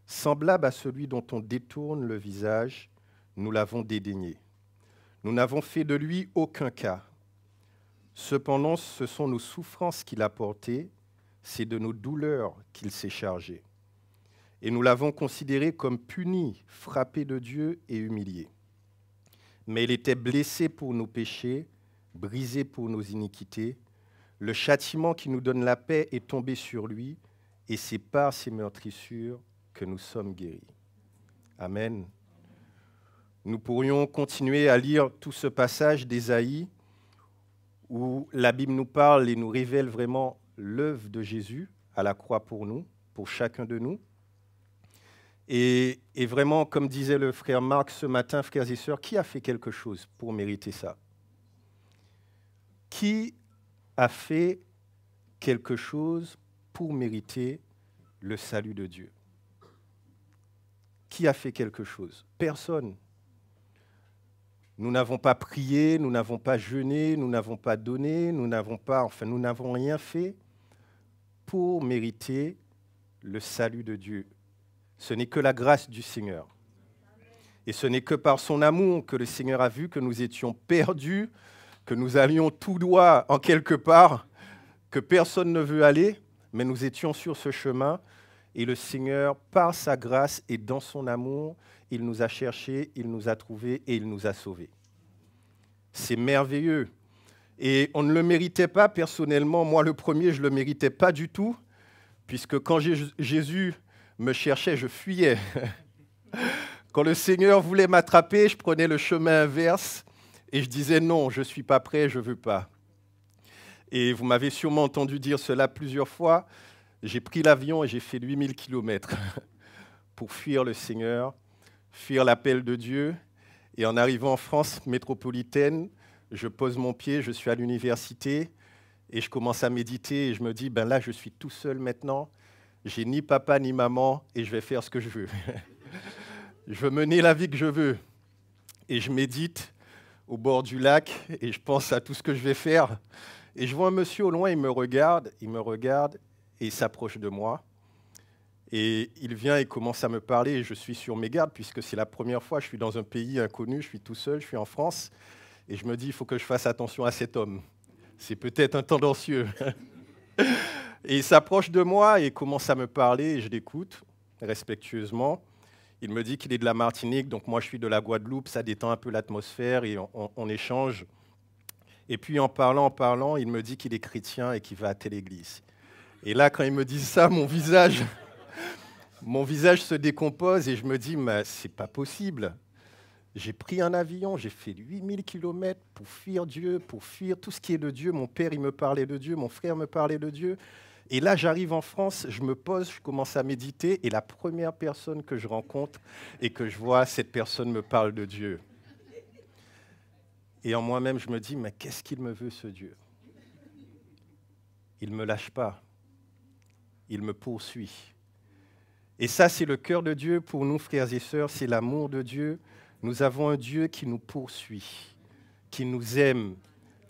semblable à celui dont on détourne le visage, nous l'avons dédaigné. Nous n'avons fait de lui aucun cas. Cependant, ce sont nos souffrances qu'il a portées, c'est de nos douleurs qu'il s'est chargé. Et nous l'avons considéré comme puni, frappé de Dieu et humilié. Mais il était blessé pour nos péchés, brisé pour nos iniquités. Le châtiment qui nous donne la paix est tombé sur lui, et c'est par ses meurtrissures que nous sommes guéris. Amen. Nous pourrions continuer à lire tout ce passage d'Ésaïe où la Bible nous parle et nous révèle vraiment l'œuvre de Jésus à la croix pour nous, pour chacun de nous. Et vraiment, comme disait le frère Marc ce matin, frères et sœurs, qui a fait quelque chose pour mériter ça? Qui a fait quelque chose pour mériter le salut de Dieu? Qui a fait quelque chose? Personne. Nous n'avons pas prié, nous n'avons pas jeûné, nous n'avons pas donné, nous n'avons rien fait pour mériter le salut de Dieu. Ce n'est que la grâce du Seigneur. Et ce n'est que par son amour que le Seigneur a vu que nous étions perdus, que nous allions tout droit en quelque part, que personne ne veut aller, mais nous étions sur ce chemin. Et le Seigneur, par sa grâce et dans son amour, il nous a cherchés, il nous a trouvés et il nous a sauvés. C'est merveilleux. Et on ne le méritait pas personnellement. Moi, le premier, je ne le méritais pas du tout, puisque quand Jésus me cherchait, je fuyais. Quand le Seigneur voulait m'attraper, je prenais le chemin inverse et je disais non, je ne suis pas prêt, je ne veux pas. Et vous m'avez sûrement entendu dire cela plusieurs fois. J'ai pris l'avion et j'ai fait 8000 kilomètres pour fuir le Seigneur, fuir l'appel de Dieu. Et en arrivant en France métropolitaine, je pose mon pied, je suis à l'université et je commence à méditer et je me dis, ben là, je suis tout seul maintenant. J'ai ni papa ni maman et je vais faire ce que je veux. Je veux mener la vie que je veux. Et je médite au bord du lac et je pense à tout ce que je vais faire. Et je vois un monsieur au loin, il me regarde et il s'approche de moi. Et il vient et commence à me parler et je suis sur mes gardes puisque c'est la première fois, je suis dans un pays inconnu, je suis tout seul, je suis en France. Et je me dis, il faut que je fasse attention à cet homme. C'est peut-être un tendancieux. Et il s'approche de moi et commence à me parler et je l'écoute respectueusement. Il me dit qu'il est de la Martinique, donc moi je suis de la Guadeloupe, ça détend un peu l'atmosphère et on échange. Et puis en parlant, il me dit qu'il est chrétien et qu'il va à telle église. Et là, quand il me dit ça, mon visage se décompose et je me dis, mais c'est pas possible. J'ai pris un avion, j'ai fait 8000 km pour fuir Dieu, pour fuir tout ce qui est de Dieu. Mon père, il me parlait de Dieu, mon frère me parlait de Dieu. Et là, j'arrive en France, je me pose, je commence à méditer, et la première personne que je rencontre et que je vois, cette personne me parle de Dieu. Et en moi-même, je me dis, mais qu'est-ce qu'il me veut, ce Dieu? Il ne me lâche pas, il me poursuit. Et ça, c'est le cœur de Dieu pour nous, frères et sœurs, c'est l'amour de Dieu. Nous avons un Dieu qui nous poursuit, qui nous aime,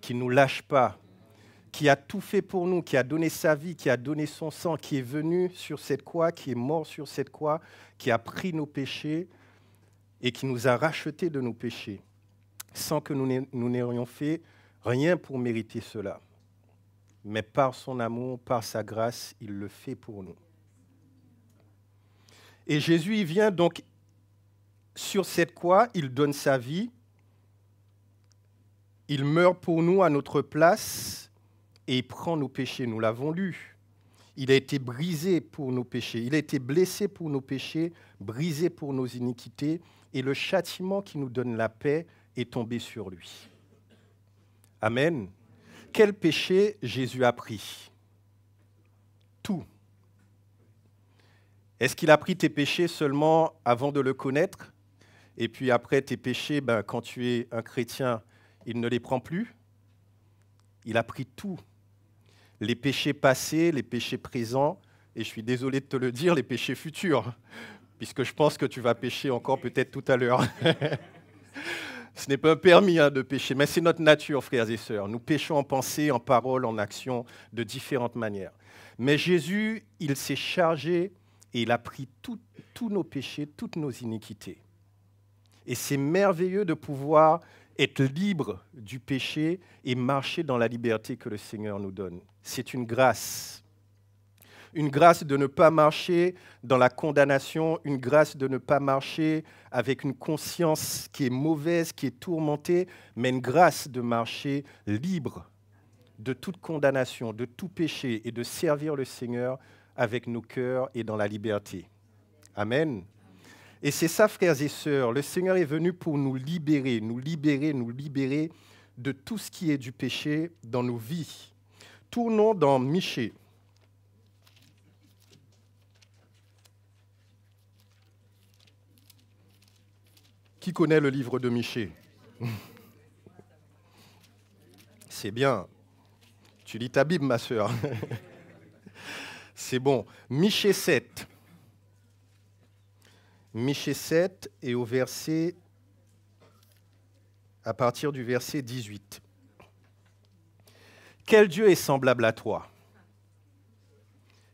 qui ne nous lâche pas, qui a tout fait pour nous, qui a donné sa vie, qui a donné son sang, qui est venu sur cette croix, qui est mort sur cette croix, qui a pris nos péchés et qui nous a rachetés de nos péchés, sans que nous n'ayons fait rien pour mériter cela. Mais par son amour, par sa grâce, il le fait pour nous. Et Jésus, il vient donc sur cette croix, il donne sa vie, il meurt pour nous à notre place, et il prend nos péchés, nous l'avons lu. Il a été brisé pour nos péchés, il a été blessé pour nos péchés, brisé pour nos iniquités, et le châtiment qui nous donne la paix est tombé sur lui. Amen. Quel péché Jésus a pris? Tout. Est-ce qu'il a pris tes péchés seulement avant de le connaître? Et puis après, tes péchés, quand tu es un chrétien, il ne les prend plus? Il a pris tout. Les péchés passés, les péchés présents, et je suis désolé de te le dire, les péchés futurs, puisque je pense que tu vas pécher encore peut-être tout à l'heure. Ce n'est pas un permis de pécher, mais c'est notre nature, frères et sœurs. Nous péchons en pensée, en parole, en action, de différentes manières. Mais Jésus, il s'est chargé et il a pris tous nos péchés, toutes nos iniquités. Et c'est merveilleux de pouvoir être libre du péché et marcher dans la liberté que le Seigneur nous donne. C'est une grâce. Une grâce de ne pas marcher dans la condamnation, une grâce de ne pas marcher avec une conscience qui est mauvaise, qui est tourmentée, mais une grâce de marcher libre de toute condamnation, de tout péché et de servir le Seigneur avec nos cœurs et dans la liberté. Amen. Et c'est ça, frères et sœurs, le Seigneur est venu pour nous libérer de tout ce qui est du péché dans nos vies. Tournons dans Michée. Qui connaît le livre de Michée? C'est bien. Tu lis ta Bible, ma sœur. C'est bon. Michée 7. Michée 7 et à partir du verset 18. Quel Dieu est semblable à toi?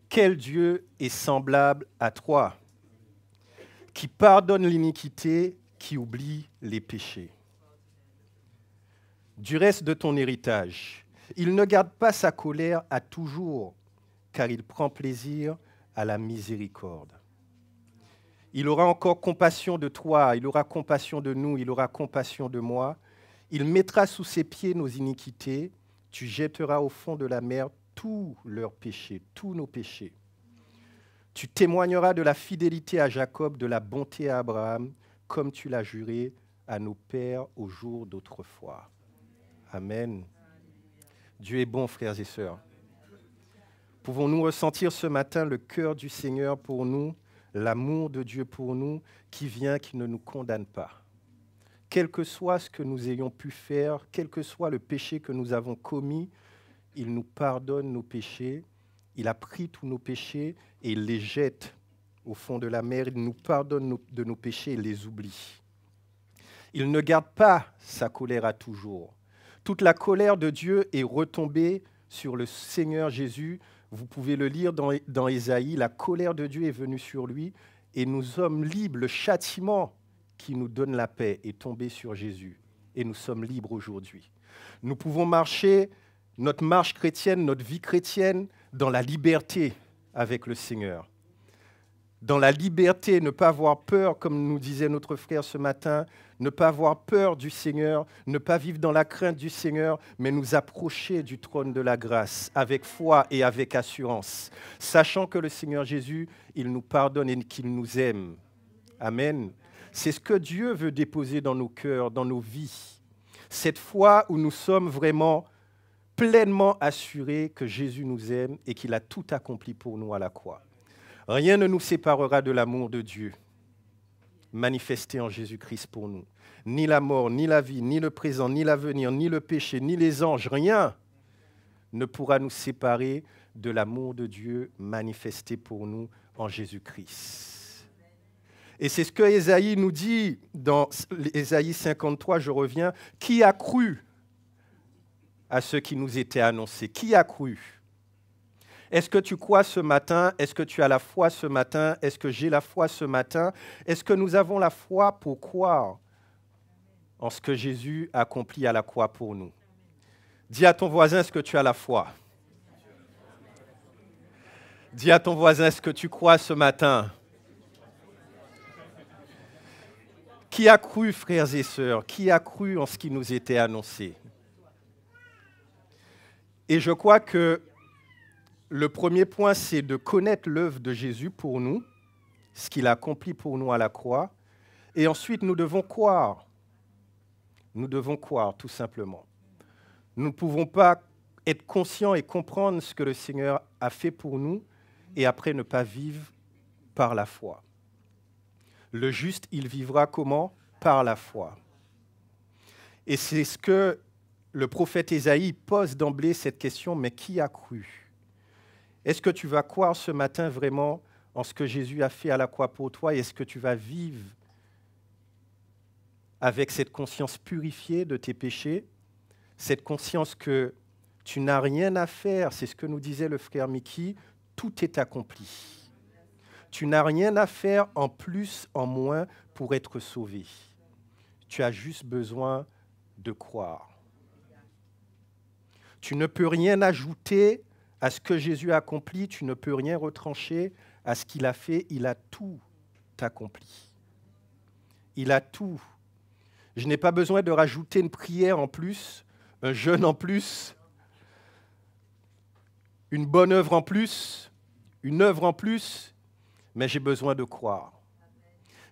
Quel Dieu est semblable à toi? Qui pardonne l'iniquité, qui oublie les péchés. Du reste de ton héritage, il ne garde pas sa colère à toujours, car il prend plaisir à la miséricorde. Il aura encore compassion de toi, il aura compassion de nous, il aura compassion de moi. Il mettra sous ses pieds nos iniquités, tu jetteras au fond de la mer tous leurs péchés, tous nos péchés. Tu témoigneras de la fidélité à Jacob, de la bonté à Abraham, comme tu l'as juré à nos pères au jour d'autrefois. Amen. Dieu est bon, frères et sœurs. Pouvons-nous ressentir ce matin le cœur du Seigneur pour nous, l'amour de Dieu pour nous, qui vient, qui ne nous condamne pas. Quel que soit ce que nous ayons pu faire, quel que soit le péché que nous avons commis, il nous pardonne nos péchés, il a pris tous nos péchés et il les jette au fond de la mer, il nous pardonne de nos péchés et les oublie. Il ne garde pas sa colère à toujours. Toute la colère de Dieu est retombée sur le Seigneur Jésus. Vous pouvez le lire dans Ésaïe. La colère de Dieu est venue sur lui et nous sommes libres. Le châtiment qui nous donne la paix est tombé sur Jésus et nous sommes libres aujourd'hui. Nous pouvons marcher notre marche chrétienne, notre vie chrétienne dans la liberté avec le Seigneur. Dans la liberté, ne pas avoir peur, comme nous disait notre frère ce matin, ne pas avoir peur du Seigneur, ne pas vivre dans la crainte du Seigneur, mais nous approcher du trône de la grâce avec foi et avec assurance, sachant que le Seigneur Jésus, il nous pardonne et qu'il nous aime. Amen. C'est ce que Dieu veut déposer dans nos cœurs, dans nos vies. Cette foi où nous sommes vraiment pleinement assurés que Jésus nous aime et qu'il a tout accompli pour nous à la croix. Rien ne nous séparera de l'amour de Dieu manifesté en Jésus-Christ pour nous. Ni la mort, ni la vie, ni le présent, ni l'avenir, ni le péché, ni les anges, rien ne pourra nous séparer de l'amour de Dieu manifesté pour nous en Jésus-Christ. Et c'est ce que Ésaïe nous dit dans Ésaïe 53, je reviens, qui a cru à ce qui nous était annoncé? Qui a cru? Est-ce que tu crois ce matin? Est-ce que tu as la foi ce matin? Est-ce que j'ai la foi ce matin? Est-ce que nous avons la foi pour croire en ce que Jésus a accompli à la croix pour nous? Dis à ton voisin, est-ce que tu as la foi? Dis à ton voisin, est-ce que tu crois ce matin? Qui a cru, frères et sœurs? Qui a cru en ce qui nous était annoncé? Et je crois que le premier point, c'est de connaître l'œuvre de Jésus pour nous, ce qu'il a accompli pour nous à la croix. Et ensuite, nous devons croire. Nous devons croire, tout simplement. Nous ne pouvons pas être conscients et comprendre ce que le Seigneur a fait pour nous et après ne pas vivre par la foi. Le juste, il vivra comment? Par la foi. Et c'est ce que le prophète Ésaïe pose d'emblée cette question, mais qui a cru? Est-ce que tu vas croire ce matin vraiment en ce que Jésus a fait à la croix pour toi? Et est-ce que tu vas vivre avec cette conscience purifiée de tes péchés, cette conscience que tu n'as rien à faire? C'est ce que nous disait le frère Mickey, tout est accompli. Tu n'as rien à faire en plus, en moins pour être sauvé. Tu as juste besoin de croire. Tu ne peux rien ajouter à ce que Jésus a accompli, tu ne peux rien retrancher à ce qu'il a fait, il a tout accompli. Il a tout. Je n'ai pas besoin de rajouter une prière en plus, un jeûne en plus, une bonne œuvre en plus, une œuvre en plus, mais j'ai besoin de croire.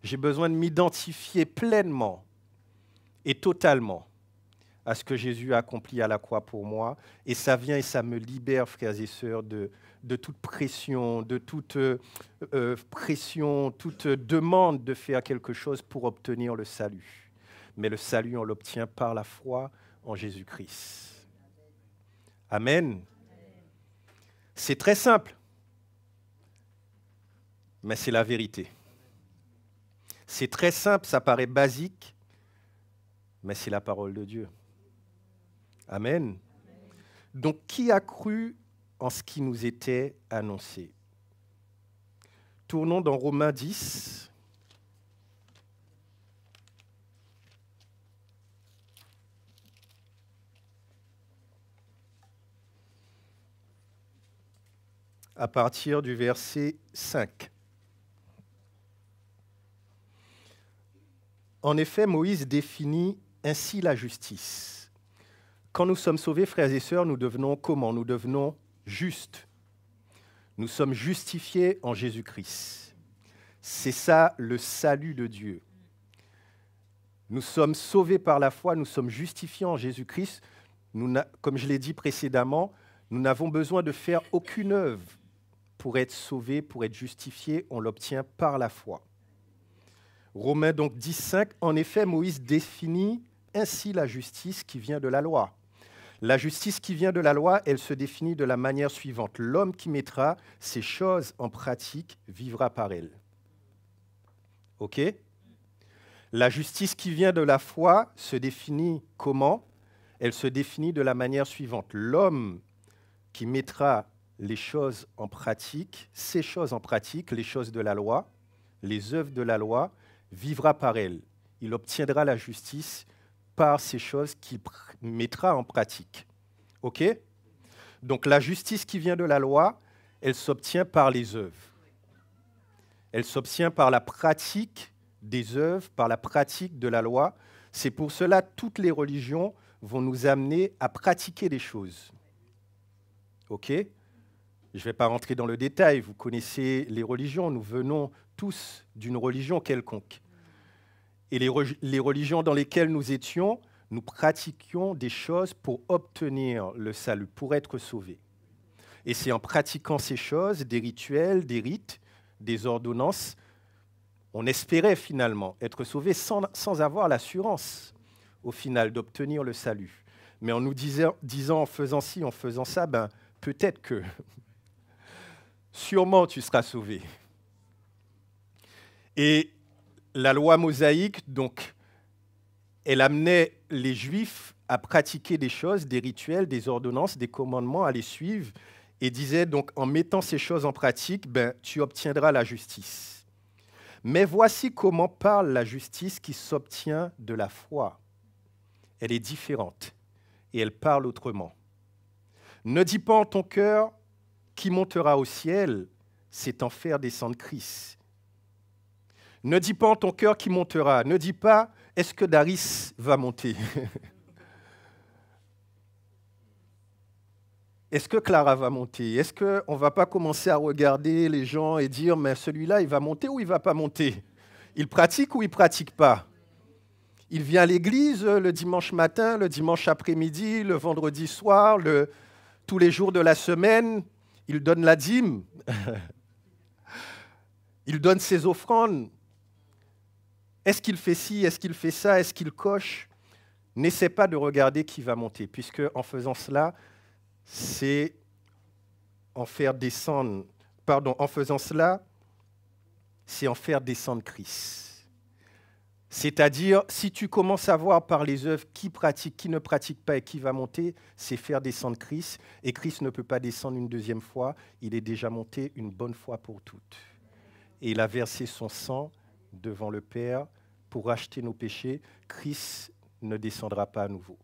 J'ai besoin de m'identifier pleinement et totalement à ce que Jésus a accompli à la croix pour moi. Et ça vient et ça me libère, frères et sœurs, de toute pression, de toute pression, toute demande de faire quelque chose pour obtenir le salut. Mais le salut, on l'obtient par la foi en Jésus-Christ. Amen. C'est très simple, mais c'est la vérité. C'est très simple, ça paraît basique, mais c'est la parole de Dieu. Amen. Donc, qui a cru en ce qui nous était annoncé? Tournons dans Romains 10. À partir du verset 5. En effet, Moïse définit ainsi la justice. Quand nous sommes sauvés, frères et sœurs, nous devenons comment? Nous devenons justes. Nous sommes justifiés en Jésus-Christ. C'est ça le salut de Dieu. Nous sommes sauvés par la foi, nous sommes justifiés en Jésus-Christ. Comme je l'ai dit précédemment, nous n'avons besoin de faire aucune œuvre pour être sauvés, pour être justifiés. On l'obtient par la foi. Romains donc 10,5, en effet, Moïse définit ainsi la justice qui vient de la loi. La justice qui vient de la loi, elle se définit de la manière suivante. L'homme qui mettra ces choses en pratique vivra par elles. OK? La justice qui vient de la foi se définit comment? Elle se définit de la manière suivante. L'homme qui mettra les choses en pratique, ces choses en pratique, les choses de la loi, les œuvres de la loi, vivra par elles. Il obtiendra la justice par ces choses qu'il mettra en pratique. OK? Donc la justice qui vient de la loi, elle s'obtient par les œuvres. Elle s'obtient par la pratique des œuvres, par la pratique de la loi. C'est pour cela que toutes les religions vont nous amener à pratiquer des choses. OK? Je ne vais pas rentrer dans le détail, vous connaissez les religions, nous venons tous d'une religion quelconque. Et les religions dans lesquelles nous étions, nous pratiquions des choses pour obtenir le salut, pour être sauvés. Et c'est en pratiquant ces choses, des rituels, des rites, des ordonnances, on espérait finalement être sauvés sans avoir l'assurance, au final, d'obtenir le salut. Mais en nous disant en faisant ci, en faisant ça, ben, peut-être que, sûrement tu seras sauvé. Et la loi mosaïque, donc, elle amenait les Juifs à pratiquer des choses, des rituels, des ordonnances, des commandements, à les suivre, et disait donc, en mettant ces choses en pratique, ben, tu obtiendras la justice. Mais voici comment parle la justice qui s'obtient de la foi. Elle est différente, et elle parle autrement. Ne dis pas en ton cœur qui montera au ciel, c'est en faire descendre Christ. Ne dis pas en ton cœur qui montera. Ne dis pas, est-ce que Daris va monter? Est-ce que Clara va monter? Est-ce qu'on ne va pas commencer à regarder les gens et dire, mais celui-là, il va monter ou il ne va pas monter? Il pratique ou il ne pratique pas? Il vient à l'église le dimanche matin, le dimanche après-midi, le vendredi soir, tous les jours de la semaine. Il donne la dîme. Il donne ses offrandes. Est-ce qu'il fait ci? Est-ce qu'il fait ça? Est-ce qu'il coche? N'essaie pas de regarder qui va monter, puisque en faisant cela, c'est en faire descendre. Pardon, en faisant cela, c'est en faire descendre Christ. C'est-à-dire, si tu commences à voir par les œuvres qui pratique, qui ne pratique pas et qui va monter, c'est faire descendre Christ. Et Christ ne peut pas descendre une deuxième fois, il est déjà monté une bonne fois pour toutes. Et il a versé son sang devant le Père pour racheter nos péchés. Christ ne descendra pas à nouveau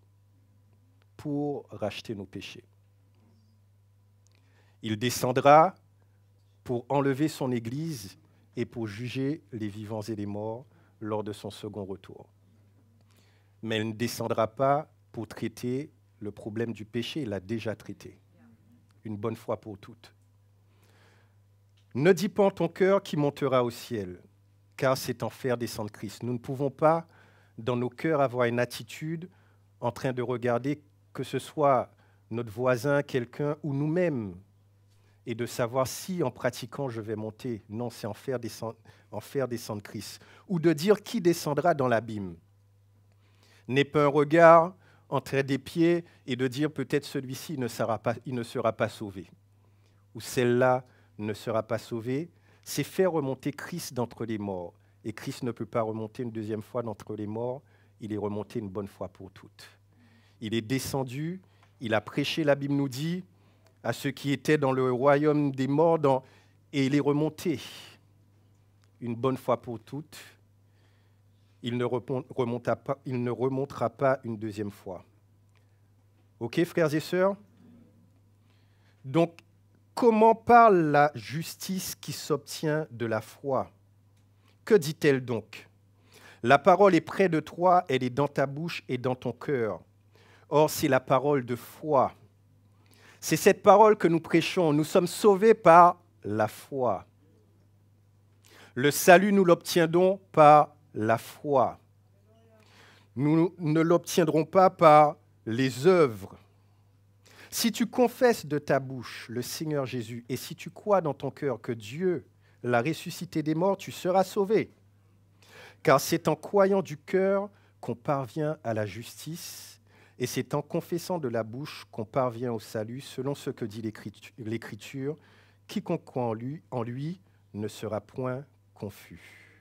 pour racheter nos péchés. Il descendra pour enlever son Église et pour juger les vivants et les morts lors de son second retour. Mais il ne descendra pas pour traiter le problème du péché, il l'a déjà traité, une bonne fois pour toutes. Ne dis pas en ton cœur qui montera au ciel, car c'est en faire descendre Christ. Nous ne pouvons pas, dans nos cœurs, avoir une attitude en train de regarder que ce soit notre voisin, quelqu'un ou nous-mêmes, et de savoir si en pratiquant je vais monter. Non, c'est en faire descendre Christ. Ou de dire qui descendra dans l'abîme. N'aie pas un regard entre des pieds et de dire peut-être celui-ci il ne sera pas sauvé. Ou celle-là ne sera pas sauvée. C'est faire remonter Christ d'entre les morts. Et Christ ne peut pas remonter une deuxième fois d'entre les morts. Il est remonté une bonne fois pour toutes. Il est descendu, il a prêché, la Bible nous dit, à ceux qui étaient dans le royaume des morts, et il est remonté une bonne fois pour toutes. Il ne remontera pas une deuxième fois. OK, frères et sœurs? Donc, comment parle la justice qui s'obtient de la foi? Que dit-elle donc? La parole est près de toi, elle est dans ta bouche et dans ton cœur. Or, c'est la parole de foi. C'est cette parole que nous prêchons. Nous sommes sauvés par la foi. Le salut, nous l'obtiendrons par la foi. Nous ne l'obtiendrons pas par les œuvres. Si tu confesses de ta bouche le Seigneur Jésus et si tu crois dans ton cœur que Dieu l'a ressuscité des morts, tu seras sauvé. Car c'est en croyant du cœur qu'on parvient à la justice. Et c'est en confessant de la bouche qu'on parvient au salut, selon ce que dit l'Écriture. Quiconque croit en lui ne sera point confus.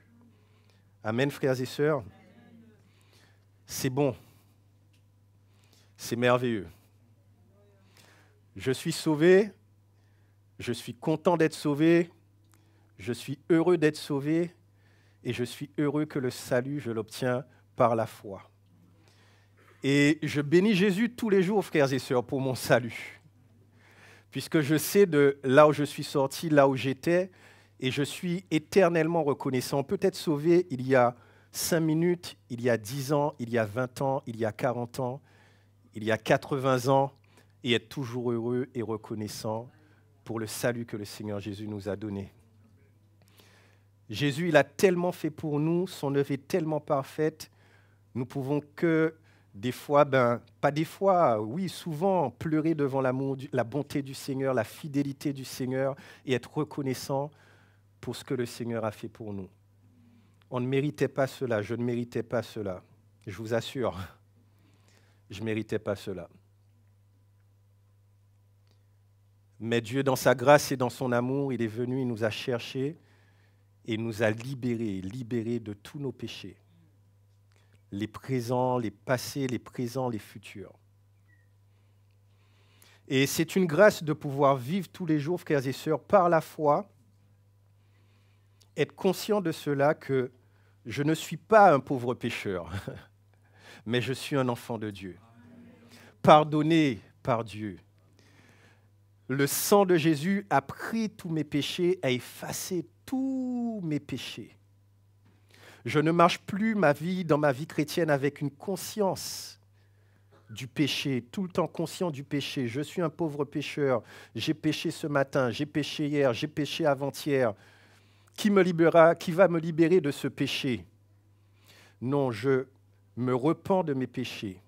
Amen, frères et sœurs. c'est bon. C'est merveilleux. Je suis sauvé. Je suis content d'être sauvé. Je suis heureux d'être sauvé. Et je suis heureux que le salut, je l'obtiens par la foi. Et je bénis Jésus tous les jours, frères et sœurs, pour mon salut. Puisque je sais de là où je suis sorti, là où j'étais, et je suis éternellement reconnaissant. On peut être sauvé il y a 5 minutes, il y a 10 ans, il y a 20 ans, il y a 40 ans, il y a 80 ans, et être toujours heureux et reconnaissant pour le salut que le Seigneur Jésus nous a donné. Jésus, il a tellement fait pour nous, son œuvre est tellement parfaite, nous pouvons que des fois, pas des fois, oui, souvent pleurer devant l'amour, la bonté du Seigneur, la fidélité du Seigneur et être reconnaissant pour ce que le Seigneur a fait pour nous. On ne méritait pas cela, je ne méritais pas cela. Je vous assure, je ne méritais pas cela. Mais Dieu, dans sa grâce et dans son amour, il est venu, il nous a cherchés et il nous a libérés de tous nos péchés. Les présents, les passés, les présents, les futurs. Et c'est une grâce de pouvoir vivre tous les jours, frères et sœurs, par la foi, être conscient de cela que je ne suis pas un pauvre pécheur, mais je suis un enfant de Dieu, pardonné par Dieu. Le sang de Jésus a pris tous mes péchés, a effacé tous mes péchés. Je ne marche plus ma vie dans ma vie chrétienne avec une conscience du péché, tout le temps conscient du péché. Je suis un pauvre pécheur, j'ai péché ce matin, j'ai péché hier, j'ai péché avant-hier. Qui va me libérer de ce péché? Non, je me repens de mes péchés.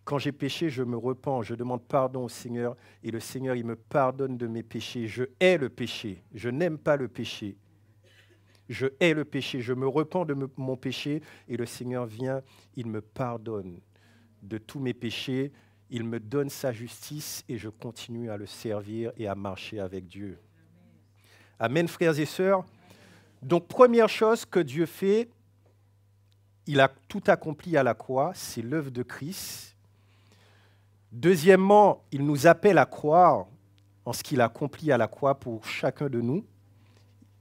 Quand j'ai péché, je me repens, je demande pardon au Seigneur et le Seigneur, il me pardonne de mes péchés. Je hais le péché, je n'aime pas le péché. Je hais le péché, je me repens de mon péché et le Seigneur vient, il me pardonne de tous mes péchés, il me donne sa justice et je continue à le servir et à marcher avec Dieu. Amen, frères et sœurs. Donc, première chose que Dieu fait, il a tout accompli à la croix, c'est l'œuvre de Christ. Deuxièmement, il nous appelle à croire en ce qu'il a accompli à la croix pour chacun de nous.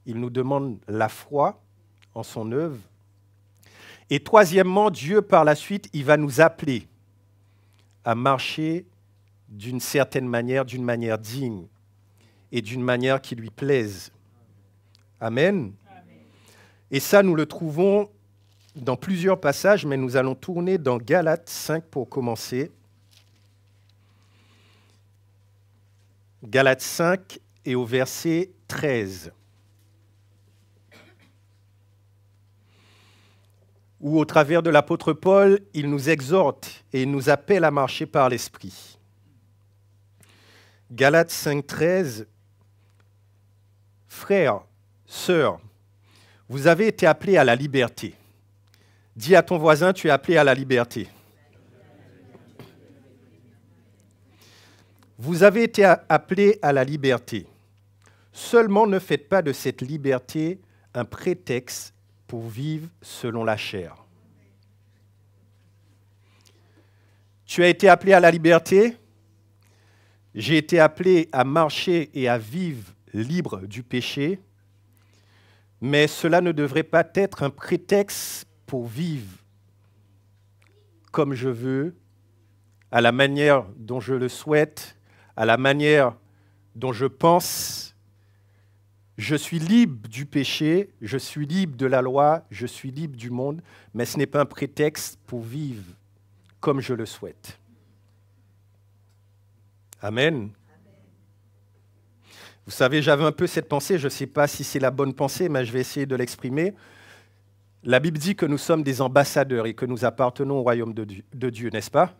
Il nous demande la foi en son œuvre. Et troisièmement, Dieu, par la suite, il va nous appeler à marcher d'une certaine manière, d'une manière digne et d'une manière qui lui plaise. Amen. Et ça, nous le trouvons dans plusieurs passages, mais nous allons tourner dans Galates 5 pour commencer. Galates 5 et au verset 13. Où, au travers de l'apôtre Paul, il nous exhorte et il nous appelle à marcher par l'Esprit. Galates 5, 13. Frères, sœurs, vous avez été appelés à la liberté. Dis à ton voisin, tu es appelé à la liberté. Vous avez été appelés à la liberté. Seulement ne faites pas de cette liberté un prétexte pour vivre selon la chair. Tu as été appelé à la liberté. J'ai été appelé à marcher et à vivre libre du péché. Mais cela ne devrait pas être un prétexte pour vivre comme je veux, à la manière dont je le souhaite, à la manière dont je pense. Je suis libre du péché, je suis libre de la loi, je suis libre du monde, mais ce n'est pas un prétexte pour vivre comme je le souhaite. Amen. Vous savez, j'avais un peu cette pensée, je ne sais pas si c'est la bonne pensée, mais je vais essayer de l'exprimer. La Bible dit que nous sommes des ambassadeurs et que nous appartenons au royaume de Dieu, n'est-ce pas?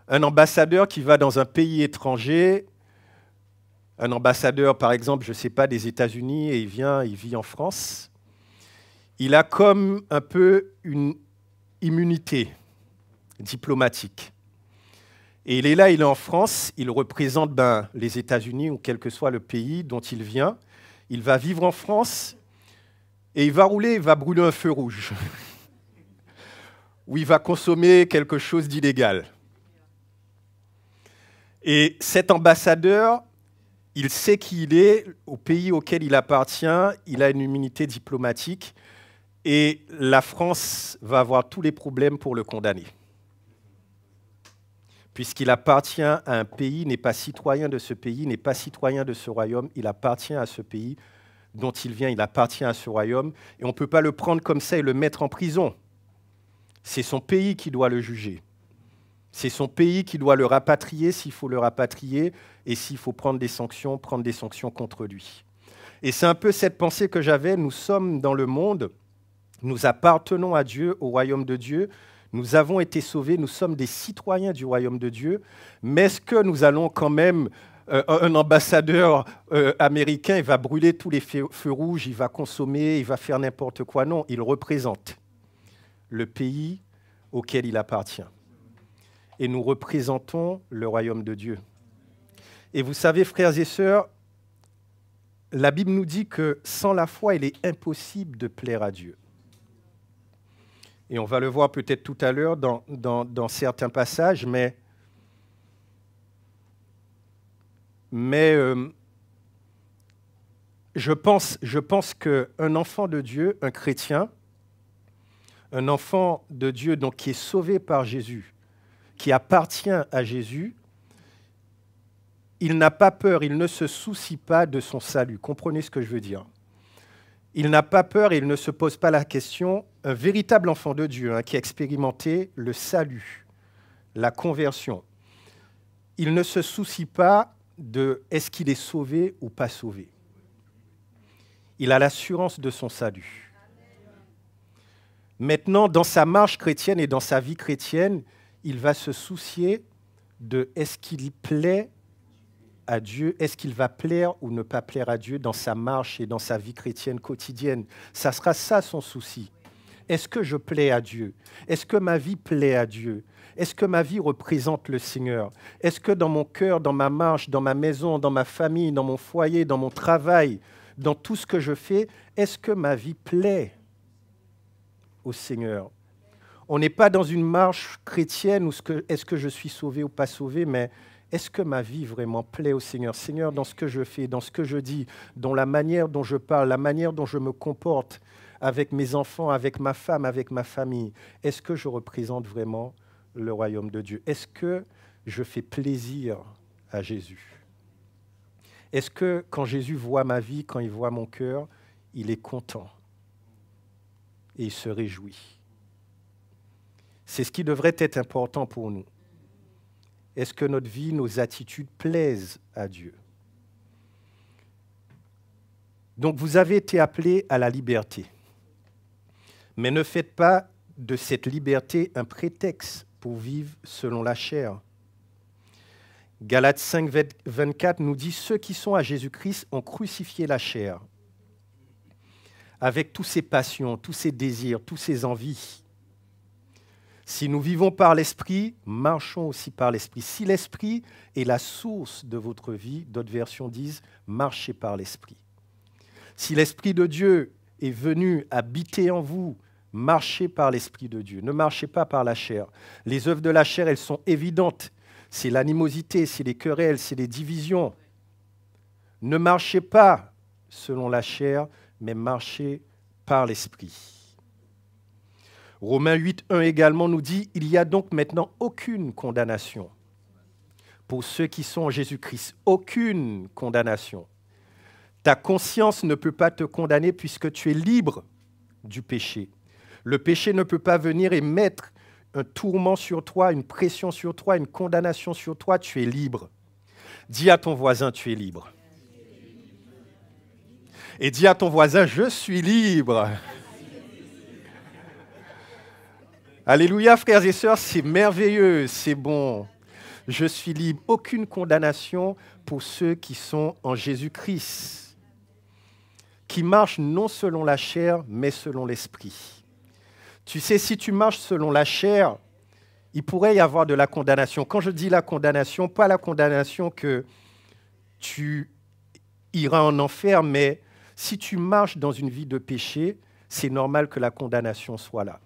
Un ambassadeur qui va dans un pays étranger, un ambassadeur, par exemple, je ne sais pas, des États-Unis, et il vit en France, il a comme un peu une immunité diplomatique. Et il est en France, il représente les États-Unis ou quel que soit le pays dont il vient. Il va vivre en France et il va brûler un feu rouge. où il va consommer quelque chose d'illégal. Et cet ambassadeur, il sait qui il est, au pays auquel il appartient, il a une immunité diplomatique, et la France va avoir tous les problèmes pour le condamner. Puisqu'il appartient à un pays, n'est pas citoyen de ce pays, n'est pas citoyen de ce royaume, il appartient à ce pays dont il vient, il appartient à ce royaume, et on ne peut pas le prendre comme ça et le mettre en prison. C'est son pays qui doit le juger. C'est son pays qui doit le rapatrier s'il faut le rapatrier, et s'il faut prendre des sanctions contre lui. Et c'est un peu cette pensée que j'avais, nous sommes dans le monde, nous appartenons à Dieu, au royaume de Dieu, nous avons été sauvés, nous sommes des citoyens du royaume de Dieu, mais est-ce que nous allons quand même, un ambassadeur américain, il va brûler tous les feux rouges, il va consommer, il va faire n'importe quoi? Non, il représente le pays auquel il appartient. Et nous représentons le royaume de Dieu. Et vous savez, frères et sœurs, la Bible nous dit que sans la foi, il est impossible de plaire à Dieu. Et on va le voir peut-être tout à l'heure dans certains passages, mais je pense qu'un enfant de Dieu, un chrétien, un enfant de Dieu donc, qui est sauvé par Jésus, qui appartient à Jésus, il n'a pas peur, il ne se soucie pas de son salut. Comprenez ce que je veux dire? Il n'a pas peur et il ne se pose pas la question. Un véritable enfant de Dieu qui a expérimenté le salut, la conversion, il ne se soucie pas de est-ce qu'il est sauvé ou pas sauvé. Il a l'assurance de son salut. Maintenant, dans sa marche chrétienne et dans sa vie chrétienne, il va se soucier de est-ce qu'il plaît à Dieu, est-ce qu'il va plaire ou ne pas plaire à Dieu dans sa marche et dans sa vie chrétienne quotidienne. Ça sera ça son souci. Est-ce que je plais à Dieu? Est-ce que ma vie plaît à Dieu? Est-ce que ma vie représente le Seigneur? Est-ce que dans mon cœur, dans ma marche, dans ma maison, dans ma famille, dans mon foyer, dans mon travail, dans tout ce que je fais, est-ce que ma vie plaît au Seigneur? On n'est pas dans une marche chrétienne où est-ce que je suis sauvé ou pas sauvé, mais est-ce que ma vie vraiment plaît au Seigneur? Seigneur, dans ce que je fais, dans ce que je dis, dans la manière dont je parle, la manière dont je me comporte avec mes enfants, avec ma femme, avec ma famille, est-ce que je représente vraiment le royaume de Dieu? Est-ce que je fais plaisir à Jésus? Est-ce que quand Jésus voit ma vie, quand il voit mon cœur, il est content et il se réjouit? C'est ce qui devrait être important pour nous. Est-ce que notre vie, nos attitudes plaisent à Dieu? Donc vous avez été appelés à la liberté. Mais ne faites pas de cette liberté un prétexte pour vivre selon la chair. Galates 5, 24 nous dit « Ceux qui sont à Jésus-Christ ont crucifié la chair, avec tous ses passions, tous ses désirs, tous ses envies. Si nous vivons par l'Esprit, marchons aussi par l'Esprit. Si l'Esprit est la source de votre vie, d'autres versions disent « marchez par l'Esprit ». Si l'Esprit de Dieu est venu habiter en vous, marchez par l'Esprit de Dieu. Ne marchez pas par la chair. Les œuvres de la chair, elles sont évidentes. C'est l'animosité, c'est les querelles, c'est les divisions. Ne marchez pas selon la chair, mais marchez par l'Esprit. Romains 8, 1 également nous dit « Il n'y a donc maintenant aucune condamnation pour ceux qui sont en Jésus-Christ. Aucune condamnation. Ta conscience ne peut pas te condamner puisque tu es libre du péché. Le péché ne peut pas venir et mettre un tourment sur toi, une pression sur toi, une condamnation sur toi. Tu es libre. Dis à ton voisin, tu es libre. Et dis à ton voisin, je suis libre. Alléluia, frères et sœurs, c'est merveilleux, c'est bon. Je suis libre. Aucune condamnation pour ceux qui sont en Jésus-Christ, qui marchent non selon la chair, mais selon l'Esprit. Tu sais, si tu marches selon la chair, il pourrait y avoir de la condamnation. Quand je dis la condamnation, pas la condamnation que tu iras en enfer, mais si tu marches dans une vie de péché, c'est normal que la condamnation soit là.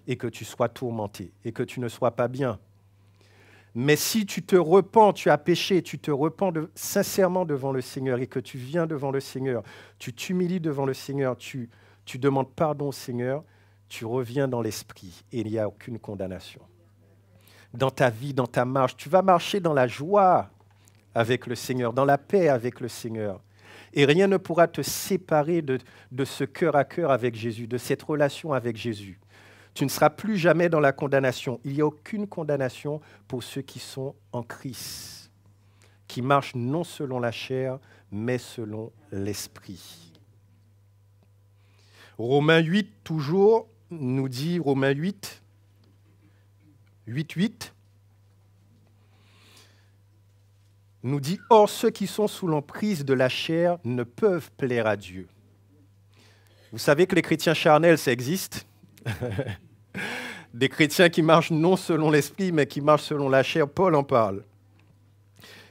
et que tu sois tourmenté et que tu ne sois pas bien. Mais si tu te repens, tu as péché, tu te repens sincèrement devant le Seigneur et que tu viens devant le Seigneur, tu t'humilies devant le Seigneur, tu demandes pardon au Seigneur, tu reviens dans l'esprit et il n'y a aucune condamnation. Dans ta vie, dans ta marche, tu vas marcher dans la joie avec le Seigneur, dans la paix avec le Seigneur. Et rien ne pourra te séparer de ce cœur à cœur avec Jésus, de cette relation avec Jésus. Tu ne seras plus jamais dans la condamnation. Il n'y a aucune condamnation pour ceux qui sont en Christ, qui marchent non selon la chair, mais selon l'esprit. Romains 8, toujours, nous dit, Romains 8, 8, nous dit « Or, ceux qui sont sous l'emprise de la chair ne peuvent plaire à Dieu. » Vous savez que les chrétiens charnels, ça existe. Des chrétiens qui marchent non selon l'esprit, mais qui marchent selon la chair, Paul en parle.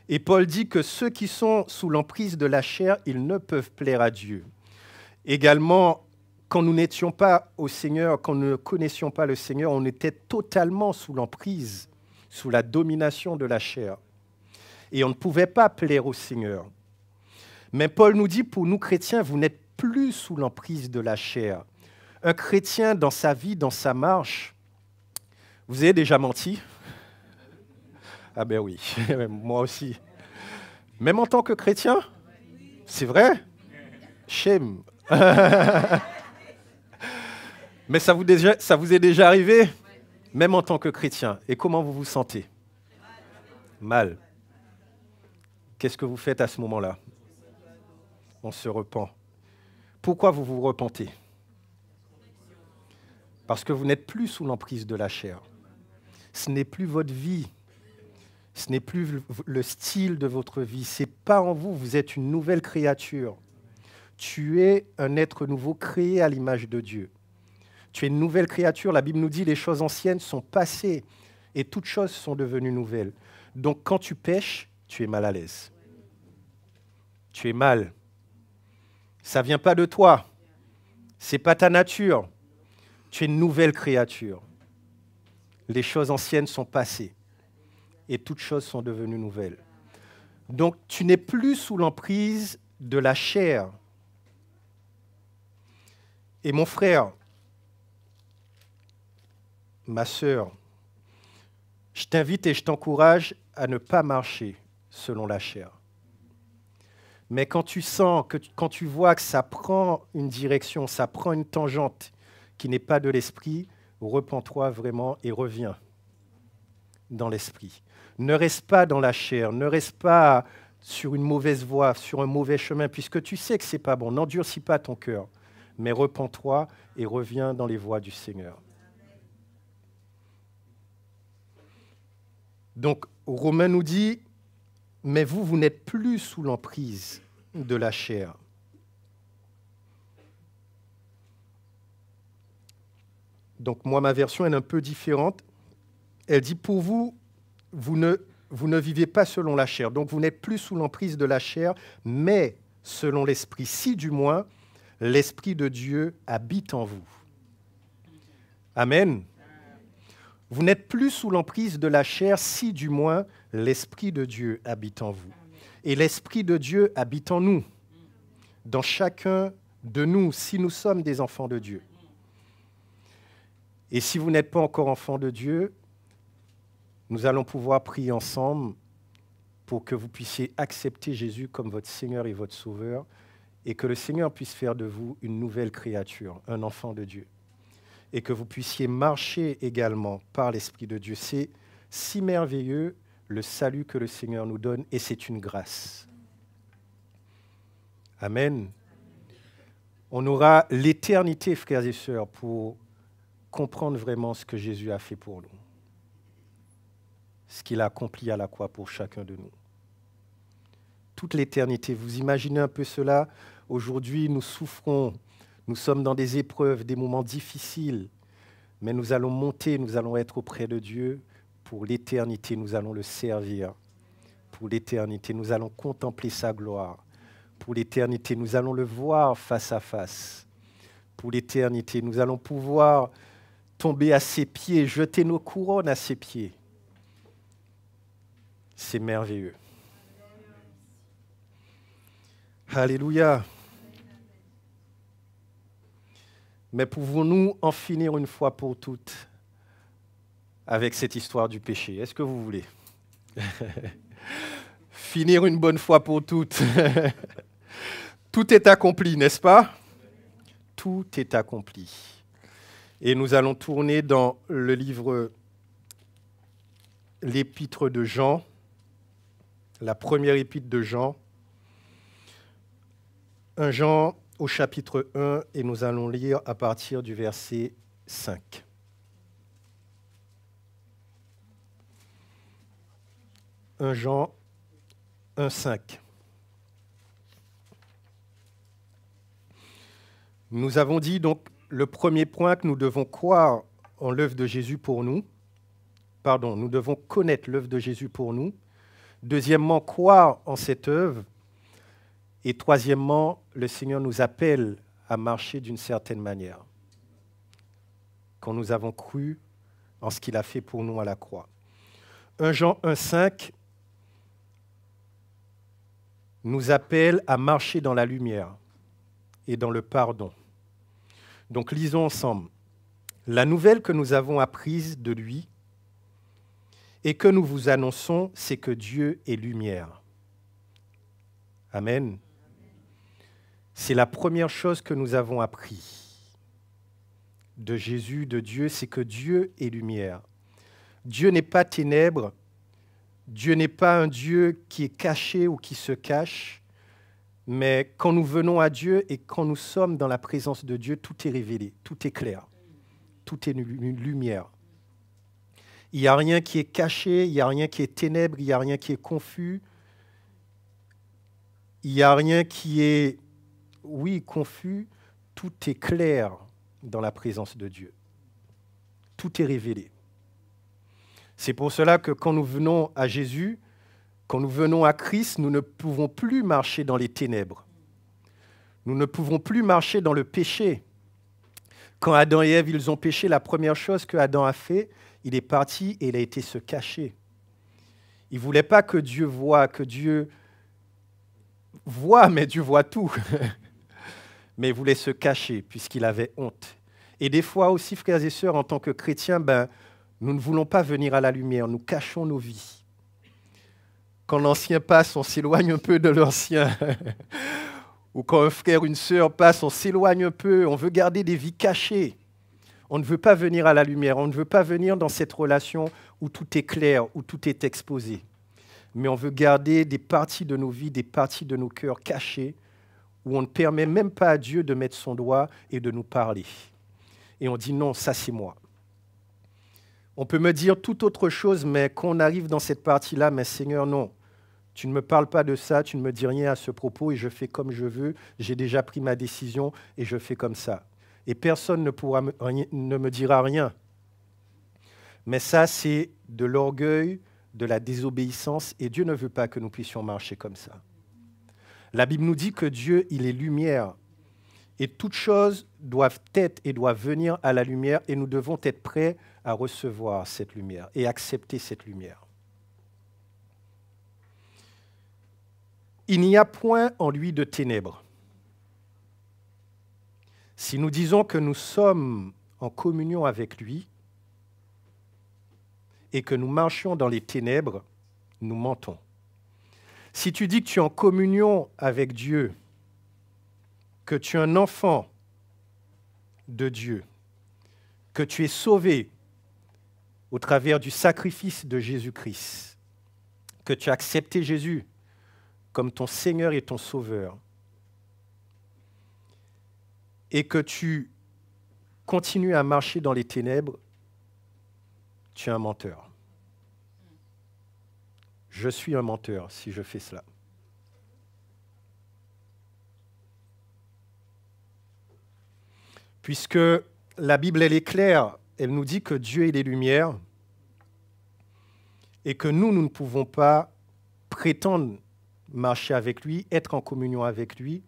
Et Paul dit que ceux qui sont sous l'emprise de la chair, ils ne peuvent plaire à Dieu. Également, quand nous n'étions pas au Seigneur, quand nous ne connaissions pas le Seigneur, on était totalement sous l'emprise, sous la domination de la chair. Et on ne pouvait pas plaire au Seigneur. Mais Paul nous dit, pour nous chrétiens, vous n'êtes plus sous l'emprise de la chair. Un chrétien, dans sa vie, dans sa marche, vous avez déjà menti? Ah ben oui, moi aussi. Même en tant que chrétien? C'est vrai? Shame. Mais ça vous est déjà arrivé? Même en tant que chrétien. Et comment vous vous sentez? Mal. Qu'est-ce que vous faites à ce moment-là? On se repent. Pourquoi vous vous repentez? Parce que vous n'êtes plus sous l'emprise de la chair. Ce n'est plus votre vie. Ce n'est plus le style de votre vie. Ce n'est pas en vous. Vous êtes une nouvelle créature. Tu es un être nouveau créé à l'image de Dieu. Tu es une nouvelle créature. La Bible nous dit les choses anciennes sont passées et toutes choses sont devenues nouvelles. Donc quand tu pèches, tu es mal à l'aise. Tu es mal. Ça ne vient pas de toi. Ce n'est pas ta nature. Tu es une nouvelle créature. Les choses anciennes sont passées et toutes choses sont devenues nouvelles. Donc, tu n'es plus sous l'emprise de la chair. Et mon frère, ma sœur, je t'invite et je t'encourage à ne pas marcher selon la chair. Mais quand tu sens, quand tu vois que ça prend une direction, ça prend une tangente qui n'est pas de l'esprit, repens-toi vraiment et reviens dans l'esprit. Ne reste pas dans la chair, ne reste pas sur une mauvaise voie, sur un mauvais chemin, puisque tu sais que ce n'est pas bon. N'endurcis pas ton cœur, mais repens-toi et reviens dans les voies du Seigneur. Donc, Romain nous dit, mais vous n'êtes plus sous l'emprise de la chair. Donc, moi, ma version est un peu différente. Elle dit, pour vous, vous ne vivez pas selon la chair. Donc, vous n'êtes plus sous l'emprise de la chair, mais selon l'esprit. Si, du moins, l'Esprit de Dieu habite en vous. Amen. Vous n'êtes plus sous l'emprise de la chair, si, du moins, l'Esprit de Dieu habite en vous. Et l'Esprit de Dieu habite en nous, dans chacun de nous, si nous sommes des enfants de Dieu. Et si vous n'êtes pas encore enfant de Dieu, nous allons pouvoir prier ensemble pour que vous puissiez accepter Jésus comme votre Seigneur et votre Sauveur et que le Seigneur puisse faire de vous une nouvelle créature, un enfant de Dieu. Et que vous puissiez marcher également par l'Esprit de Dieu. C'est si merveilleux le salut que le Seigneur nous donne et c'est une grâce. Amen. On aura l'éternité, frères et sœurs, pour comprendre vraiment ce que Jésus a fait pour nous. Ce qu'il a accompli à la croix pour chacun de nous. Toute l'éternité. Vous imaginez un peu cela? Aujourd'hui, nous souffrons, nous sommes dans des épreuves, des moments difficiles, mais nous allons monter, nous allons être auprès de Dieu pour l'éternité. Nous allons le servir pour l'éternité. Nous allons contempler sa gloire pour l'éternité. Nous allons le voir face à face pour l'éternité. Nous allons pouvoir tomber à ses pieds, jeter nos couronnes à ses pieds. C'est merveilleux. Alléluia. Mais pouvons-nous en finir une fois pour toutes avec cette histoire du péché? Est-ce que vous voulez finir une bonne fois pour toutes? Tout est accompli, n'est-ce pas? Tout est accompli. Et nous allons tourner dans le livre, l'épître de Jean, la première épître de Jean, 1 Jean au chapitre 1, et nous allons lire à partir du verset 5. « 1 Jean 1, 5. Nous avons dit donc le premier point que nous devons croire en l'œuvre de Jésus pour nous. Pardon, nous devons connaître l'œuvre de Jésus pour nous. Deuxièmement, croire en cette œuvre. Et troisièmement, le Seigneur nous appelle à marcher d'une certaine manière, quand nous avons cru en ce qu'il a fait pour nous à la croix. 1 Jean 1, 5 nous appelle à marcher dans la lumière et dans le pardon. Donc lisons ensemble. La nouvelle que nous avons apprise de lui et que nous vous annonçons, c'est que Dieu est lumière. Amen. C'est la première chose que nous avons appris de Jésus, de Dieu, c'est que Dieu est lumière. Dieu n'est pas ténèbres, Dieu n'est pas un Dieu qui est caché ou qui se cache, mais quand nous venons à Dieu et quand nous sommes dans la présence de Dieu, tout est révélé, tout est clair, tout est une lumière. Il n'y a rien qui est caché, il n'y a rien qui est ténèbres, il n'y a rien qui est confus, il n'y a rien qui est, confus, tout est clair dans la présence de Dieu. Tout est révélé. C'est pour cela que quand nous venons à Jésus, quand nous venons à Christ, nous ne pouvons plus marcher dans les ténèbres. Nous ne pouvons plus marcher dans le péché. Quand Adam et Ève, ils ont péché, la première chose que Adam a fait, il est parti et il a été se cacher. Il ne voulait pas que Dieu voie, que Dieu voit, mais Dieu voit tout. Mais il voulait se cacher puisqu'il avait honte. Et des fois aussi, frères et sœurs, en tant que chrétiens, nous ne voulons pas venir à la lumière, nous cachons nos vies. Quand l'ancien passe, on s'éloigne un peu de l'ancien. Ou quand un frère, une sœur passe, on s'éloigne un peu, on veut garder des vies cachées. On ne veut pas venir à la lumière, on ne veut pas venir dans cette relation où tout est clair, où tout est exposé. Mais on veut garder des parties de nos vies, des parties de nos cœurs cachées, où on ne permet même pas à Dieu de mettre son doigt et de nous parler. Et on dit non, ça c'est moi. On peut me dire toute autre chose, mais quand on arrive dans cette partie-là, mais Seigneur, non, tu ne me parles pas de ça, tu ne me dis rien à ce propos et je fais comme je veux, j'ai déjà pris ma décision et je fais comme ça. Et personne ne me dira rien. Mais ça, c'est de l'orgueil, de la désobéissance et Dieu ne veut pas que nous puissions marcher comme ça. La Bible nous dit que Dieu, il est lumière. Et toutes choses doivent être et doivent venir à la lumière et nous devons être prêts à recevoir cette lumière et accepter cette lumière. Il n'y a point en lui de ténèbres. Si nous disons que nous sommes en communion avec lui et que nous marchions dans les ténèbres, nous mentons. Si tu dis que tu es en communion avec Dieu, que tu es un enfant de Dieu, que tu es sauvé au travers du sacrifice de Jésus-Christ, que tu as accepté Jésus comme ton Seigneur et ton Sauveur, et que tu continues à marcher dans les ténèbres, tu es un menteur. Je suis un menteur si je fais cela. Puisque la Bible, elle est claire, elle nous dit que Dieu est les lumières et que nous ne pouvons pas prétendre marcher avec lui, être en communion avec lui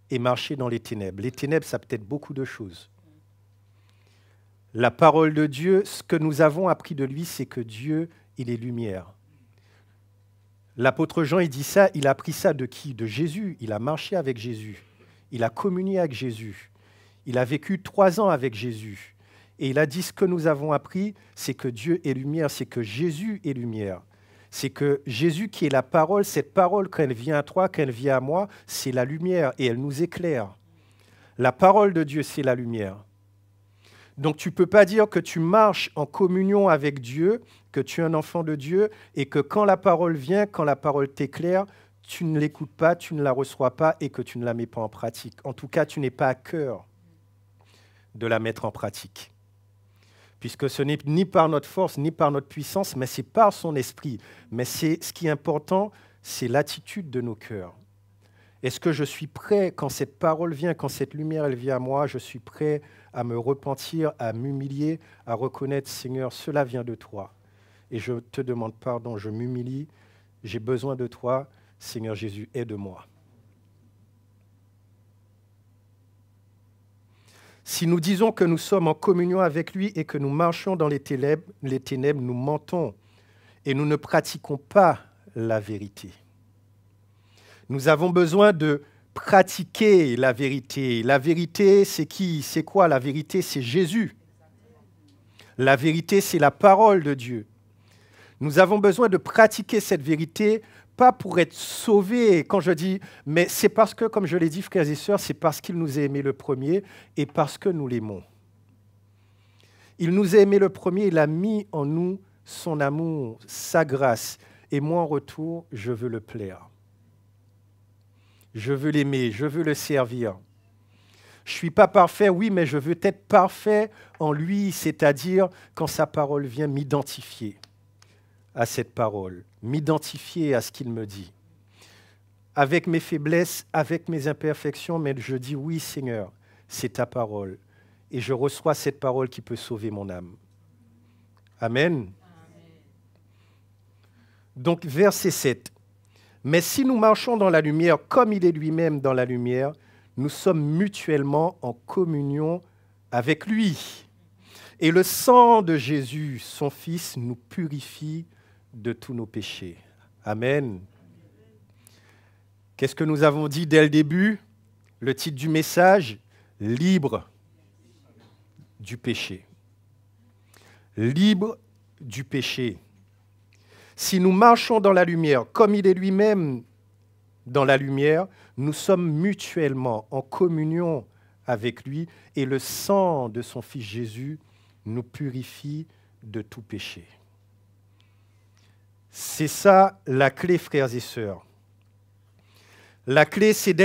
et marcher dans les ténèbres. Les ténèbres, ça peut être beaucoup de choses. La parole de Dieu, ce que nous avons appris de lui, c'est que Dieu, il est lumière. L'apôtre Jean, il dit ça, il a appris ça de qui? De Jésus. Il a marché avec Jésus. Il a communié avec Jésus. Il a vécu 3 ans avec Jésus. Et il a dit ce que nous avons appris, c'est que Dieu est lumière, c'est que Jésus est lumière. C'est que Jésus qui est la parole, cette parole, quand elle vient à toi, quand elle vient à moi, c'est la lumière et elle nous éclaire. La parole de Dieu, c'est la lumière. Donc tu ne peux pas dire que tu marches en communion avec Dieu, que tu es un enfant de Dieu, et que quand la parole vient, quand la parole t'éclaire, tu ne l'écoutes pas, tu ne la reçois pas et que tu ne la mets pas en pratique. En tout cas, tu n'es pas à cœur de la mettre en pratique. Puisque ce n'est ni par notre force, ni par notre puissance, mais c'est par son esprit. Mais ce qui est important, c'est l'attitude de nos cœurs. Est-ce que je suis prêt, quand cette parole vient, quand cette lumière elle vient à moi, je suis prêt à me repentir, à m'humilier, à reconnaître, Seigneur, cela vient de toi. Et je te demande pardon, je m'humilie, j'ai besoin de toi, Seigneur Jésus, aide-moi. Si nous disons que nous sommes en communion avec lui et que nous marchons dans les ténèbres, nous mentons et nous ne pratiquons pas la vérité. Nous avons besoin de pratiquer la vérité. La vérité, c'est qui? C'est quoi? La vérité, c'est Jésus. La vérité, c'est la parole de Dieu. Nous avons besoin de pratiquer cette vérité, pas pour être sauvés, quand je dis, mais c'est parce que, comme je l'ai dit, frères et sœurs, c'est parce qu'il nous a aimés le premier et parce que nous l'aimons. Il nous a aimés le premier, il a mis en nous son amour, sa grâce. Et moi, en retour, je veux le plaire. Je veux l'aimer, je veux le servir. Je ne suis pas parfait, oui, mais je veux être parfait en lui, c'est-à-dire quand sa parole vient m'identifier à cette parole, m'identifier à ce qu'il me dit. Avec mes faiblesses, avec mes imperfections, mais je dis oui, Seigneur, c'est ta parole. Et je reçois cette parole qui peut sauver mon âme. Amen. Amen. Donc, verset 7. Mais si nous marchons dans la lumière comme il est lui-même dans la lumière, nous sommes mutuellement en communion avec lui. Et le sang de Jésus, son Fils, nous purifie de tous nos péchés. Amen. Qu'est-ce que nous avons dit dès le début? Le titre du message, libre du péché. Libre du péché. Si nous marchons dans la lumière, comme il est lui-même dans la lumière, nous sommes mutuellement en communion avec lui et le sang de son Fils Jésus nous purifie de tout péché. C'est ça la clé, frères et sœurs. La clé, c'est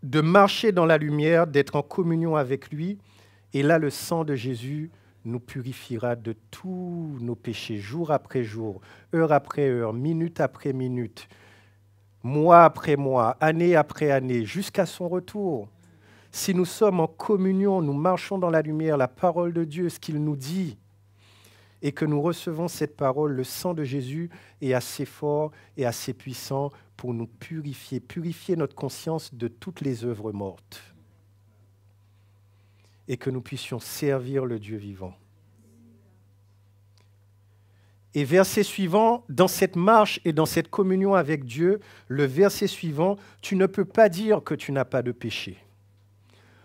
de marcher dans la lumière, d'être en communion avec lui. Et là, le sang de Jésus nous purifiera de tous nos péchés, jour après jour, heure après heure, minute après minute, mois après mois, année après année, jusqu'à son retour. Si nous sommes en communion, nous marchons dans la lumière, la parole de Dieu, ce qu'il nous dit, et que nous recevons cette parole, le sang de Jésus est assez fort et assez puissant pour nous purifier, purifier notre conscience de toutes les œuvres mortes. Et que nous puissions servir le Dieu vivant. Et verset suivant, dans cette marche et dans cette communion avec Dieu, le verset suivant, tu ne peux pas dire que tu n'as pas de péché.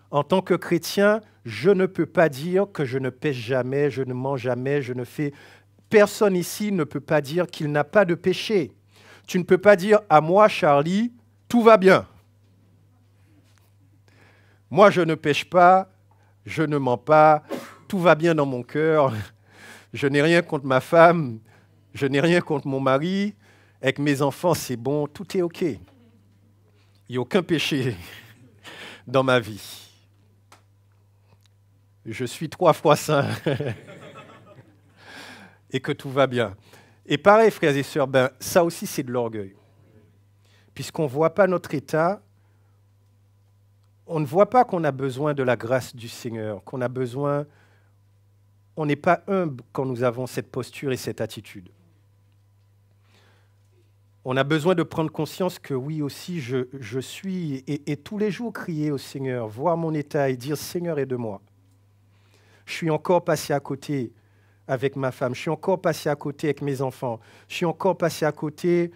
En tant que chrétien, je ne peux pas dire que je ne pêche jamais, je ne mens jamais, je ne fais... Personne ici ne peut pas dire qu'il n'a pas de péché. Tu ne peux pas dire à moi, Charlie, tout va bien. Moi, je ne pêche pas. Je ne mens pas, tout va bien dans mon cœur, je n'ai rien contre ma femme, je n'ai rien contre mon mari, avec mes enfants, c'est bon, tout est OK. Il n'y a aucun péché dans ma vie. Je suis 3 fois saint et que tout va bien. Et pareil, frères et sœurs, ça aussi, c'est de l'orgueil. Puisqu'on ne voit pas notre état, on ne voit pas qu'on a besoin de la grâce du Seigneur, qu'on a besoin... On n'est pas humble quand nous avons cette posture et cette attitude. On a besoin de prendre conscience que oui aussi, je suis, et tous les jours crier au Seigneur, voir mon état et dire « Seigneur, aide-moi ». Je suis encore passé à côté avec ma femme. Je suis encore passé à côté avec mes enfants. Je suis encore passé à côté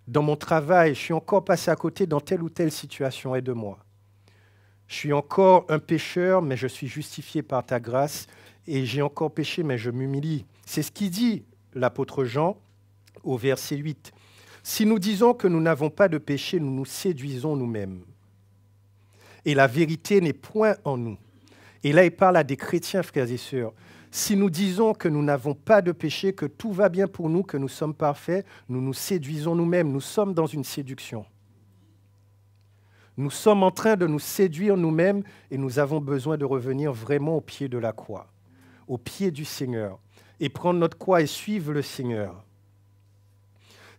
dans mon travail. Je suis encore passé à côté dans telle ou telle situation. Aide-moi. Je suis encore un pécheur, mais je suis justifié par ta grâce. Et j'ai encore péché, mais je m'humilie. C'est ce qu'il dit l'apôtre Jean au verset 8. Si nous disons que nous n'avons pas de péché, nous nous séduisons nous-mêmes. Et la vérité n'est point en nous. Et là, il parle à des chrétiens, frères et sœurs. Si nous disons que nous n'avons pas de péché, que tout va bien pour nous, que nous sommes parfaits, nous nous séduisons nous-mêmes. Nous sommes dans une séduction. Nous sommes en train de nous séduire nous-mêmes et nous avons besoin de revenir vraiment au pied de la croix, au pied du Seigneur, et prendre notre croix et suivre le Seigneur.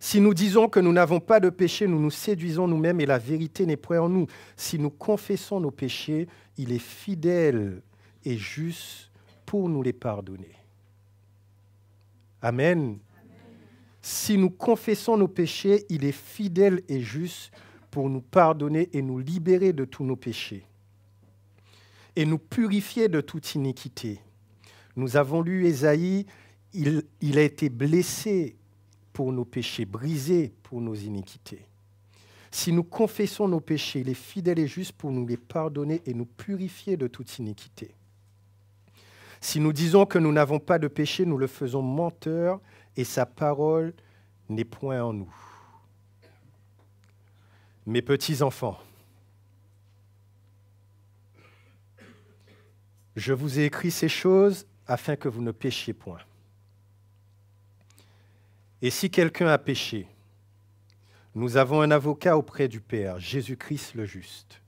Si nous disons que nous n'avons pas de péché, nous nous séduisons nous-mêmes et la vérité n'est point en nous. Si nous confessons nos péchés, il est fidèle et juste pour nous les pardonner. Amen. Si nous confessons nos péchés, il est fidèle et juste pour nous pardonner et nous libérer de tous nos péchés et nous purifier de toute iniquité. Nous avons lu Ésaïe, il a été blessé pour nos péchés, brisé pour nos iniquités. Si nous confessons nos péchés, il est fidèle et juste pour nous les pardonner et nous purifier de toute iniquité. Si nous disons que nous n'avons pas de péché, nous le faisons menteur et sa parole n'est point en nous. Mes petits enfants, je vous ai écrit ces choses afin que vous ne péchiez point. Et si quelqu'un a péché, nous avons un avocat auprès du Père, Jésus-Christ le juste.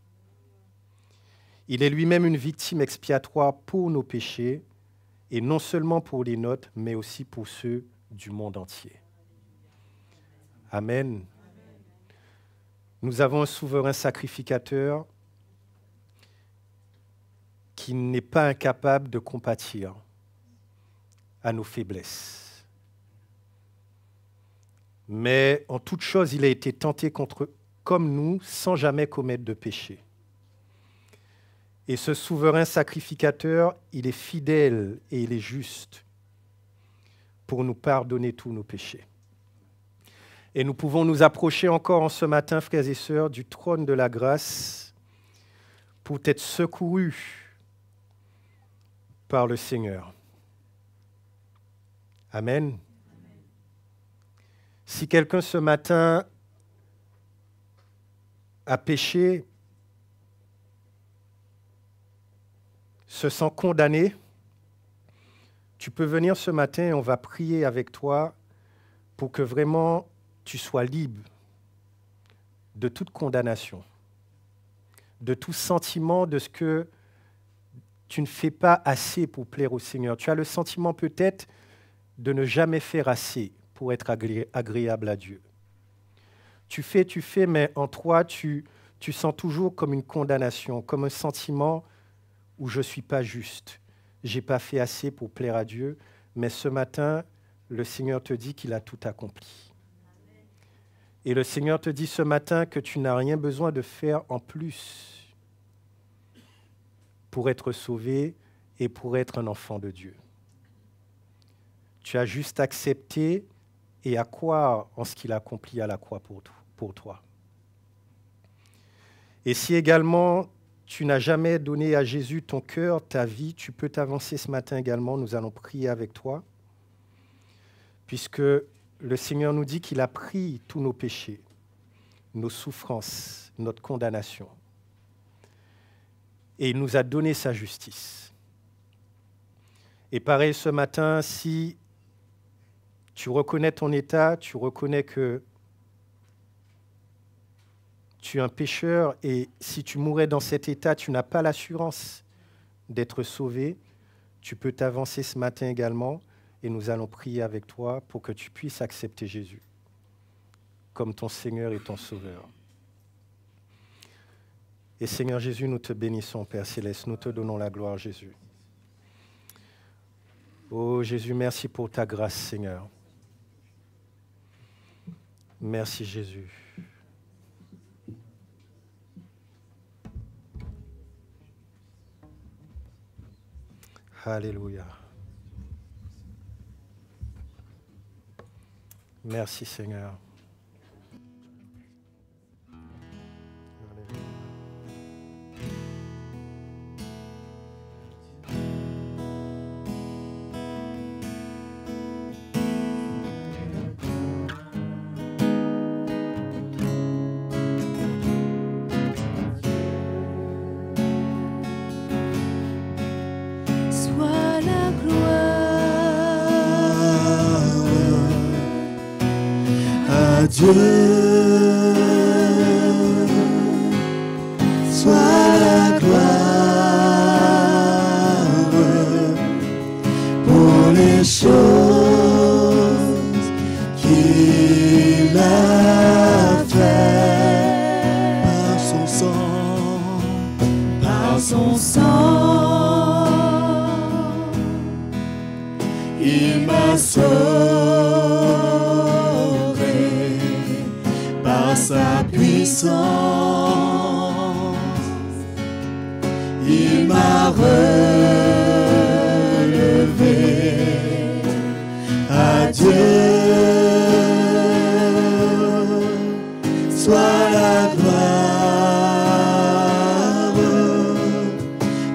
Il est lui-même une victime expiatoire pour nos péchés, et non seulement pour les nôtres, mais aussi pour ceux du monde entier. Amen. Nous avons un souverain sacrificateur qui n'est pas incapable de compatir à nos faiblesses. Mais en toute chose, il a été tenté comme nous, sans jamais commettre de péché. Et ce souverain sacrificateur, il est fidèle et il est juste pour nous pardonner tous nos péchés. Et nous pouvons nous approcher encore en ce matin, frères et sœurs, du trône de la grâce pour être secourus par le Seigneur. Amen. Si quelqu'un ce matin a péché, se sent condamné, tu peux venir ce matin et on va prier avec toi pour que vraiment tu sois libre de toute condamnation, de tout sentiment de ce que tu ne fais pas assez pour plaire au Seigneur. Tu as le sentiment peut-être de ne jamais faire assez pour être agréable à Dieu. Tu fais, mais en toi, tu sens toujours comme une condamnation, comme un sentiment où je ne suis pas juste. Je n'ai pas fait assez pour plaire à Dieu, mais ce matin, le Seigneur te dit qu'il a tout accompli. Et le Seigneur te dit ce matin que tu n'as rien besoin de faire en plus pour être sauvé et pour être un enfant de Dieu. Tu as juste accepté et à croire en ce qu'il a accompli à la croix pour toi. Et si également tu n'as jamais donné à Jésus ton cœur, ta vie, tu peux t'avancer ce matin également. Nous allons prier avec toi, puisque le Seigneur nous dit qu'il a pris tous nos péchés, nos souffrances, notre condamnation. Et il nous a donné sa justice. Et pareil, ce matin, si tu reconnais ton état, tu reconnais que tu es un pécheur et si tu mourais dans cet état, tu n'as pas l'assurance d'être sauvé, tu peux t'avancer ce matin également et nous allons prier avec toi pour que tu puisses accepter Jésus comme ton Seigneur et ton Sauveur. Et Seigneur Jésus, nous te bénissons, Père Céleste, nous te donnons la gloire, Jésus. Oh Jésus, merci pour ta grâce, Seigneur. Merci Jésus. Alléluia. Merci Seigneur. Sois la gloire à Dieu. Sois la gloire pour les choses qu'il a fait par son sang, par son sang. Il m'a sauvé par sa puissance. Il m'a relevé à Dieu. Sois la gloire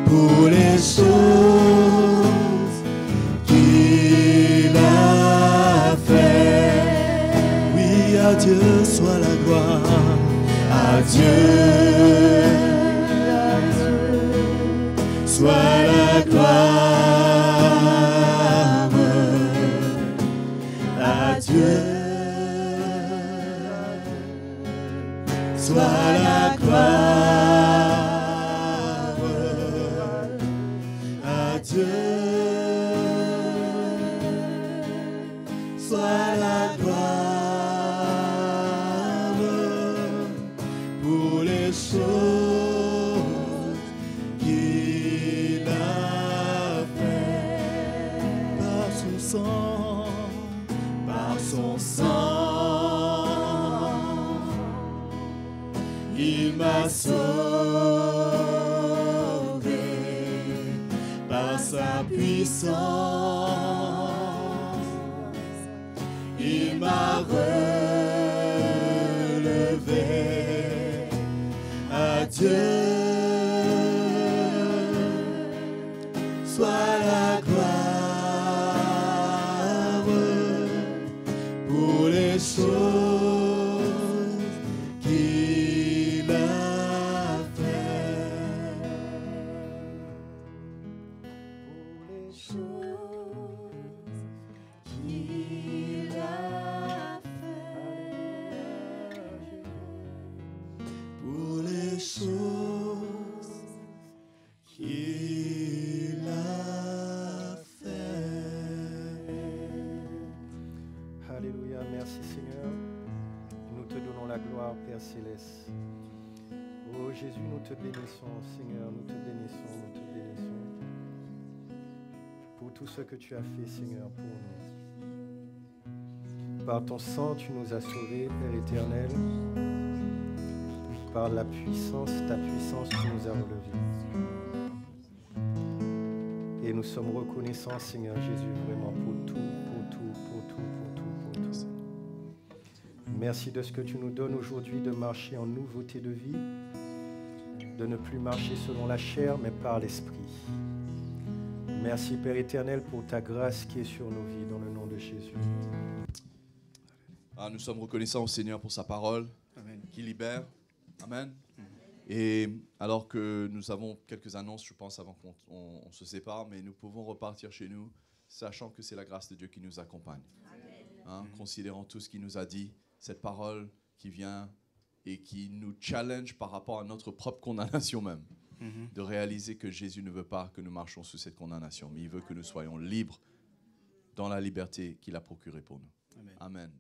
pour les choses qu'il a fait. Oui, à Dieu soit la gloire. À Dieu soit la gloire. À Dieu soit la gloire. À Dieu soit la gloire pour les choses qu'il a fait par son sang, par son sang. Il m'a sauvé par sa puissance. Il m'a relevé à Dieu. Soit la gloire pour les choses qu'il a fait. Pour les choses qu'il a fait. Pour les choses qu'il a fait. Alléluia, merci Seigneur. Nous te donnons la gloire, Père Céleste. Oh Jésus, nous te bénissons, Seigneur, nous te bénissons, nous te bénissons. Pour tout ce que tu as fait, Seigneur, pour nous. Par ton sang, tu nous as sauvés, Père éternel. Par la puissance, ta puissance, tu nous as relevés. Et nous sommes reconnaissants, Seigneur Jésus, vraiment pour tout, pour tout, pour tout, pour tout, pour tout. Merci de ce que tu nous donnes aujourd'hui de marcher en nouveauté de vie, de ne plus marcher selon la chair, mais par l'Esprit. Merci, Père éternel, pour ta grâce qui est sur nos vies, dans le nom de Jésus. Nous sommes reconnaissants au Seigneur pour sa parole Amen. qui libère. Amen. Et alors que nous avons quelques annonces, je pense, avant qu'on se sépare, mais nous pouvons repartir chez nous, sachant que c'est la grâce de Dieu qui nous accompagne. Considérant tout ce qu'il nous a dit, cette parole qui vient et qui nous challenge par rapport à notre propre condamnation même. De réaliser que Jésus ne veut pas que nous marchions sous cette condamnation, mais il veut que nous soyons libres dans la liberté qu'il a procurée pour nous. Amen. Amen.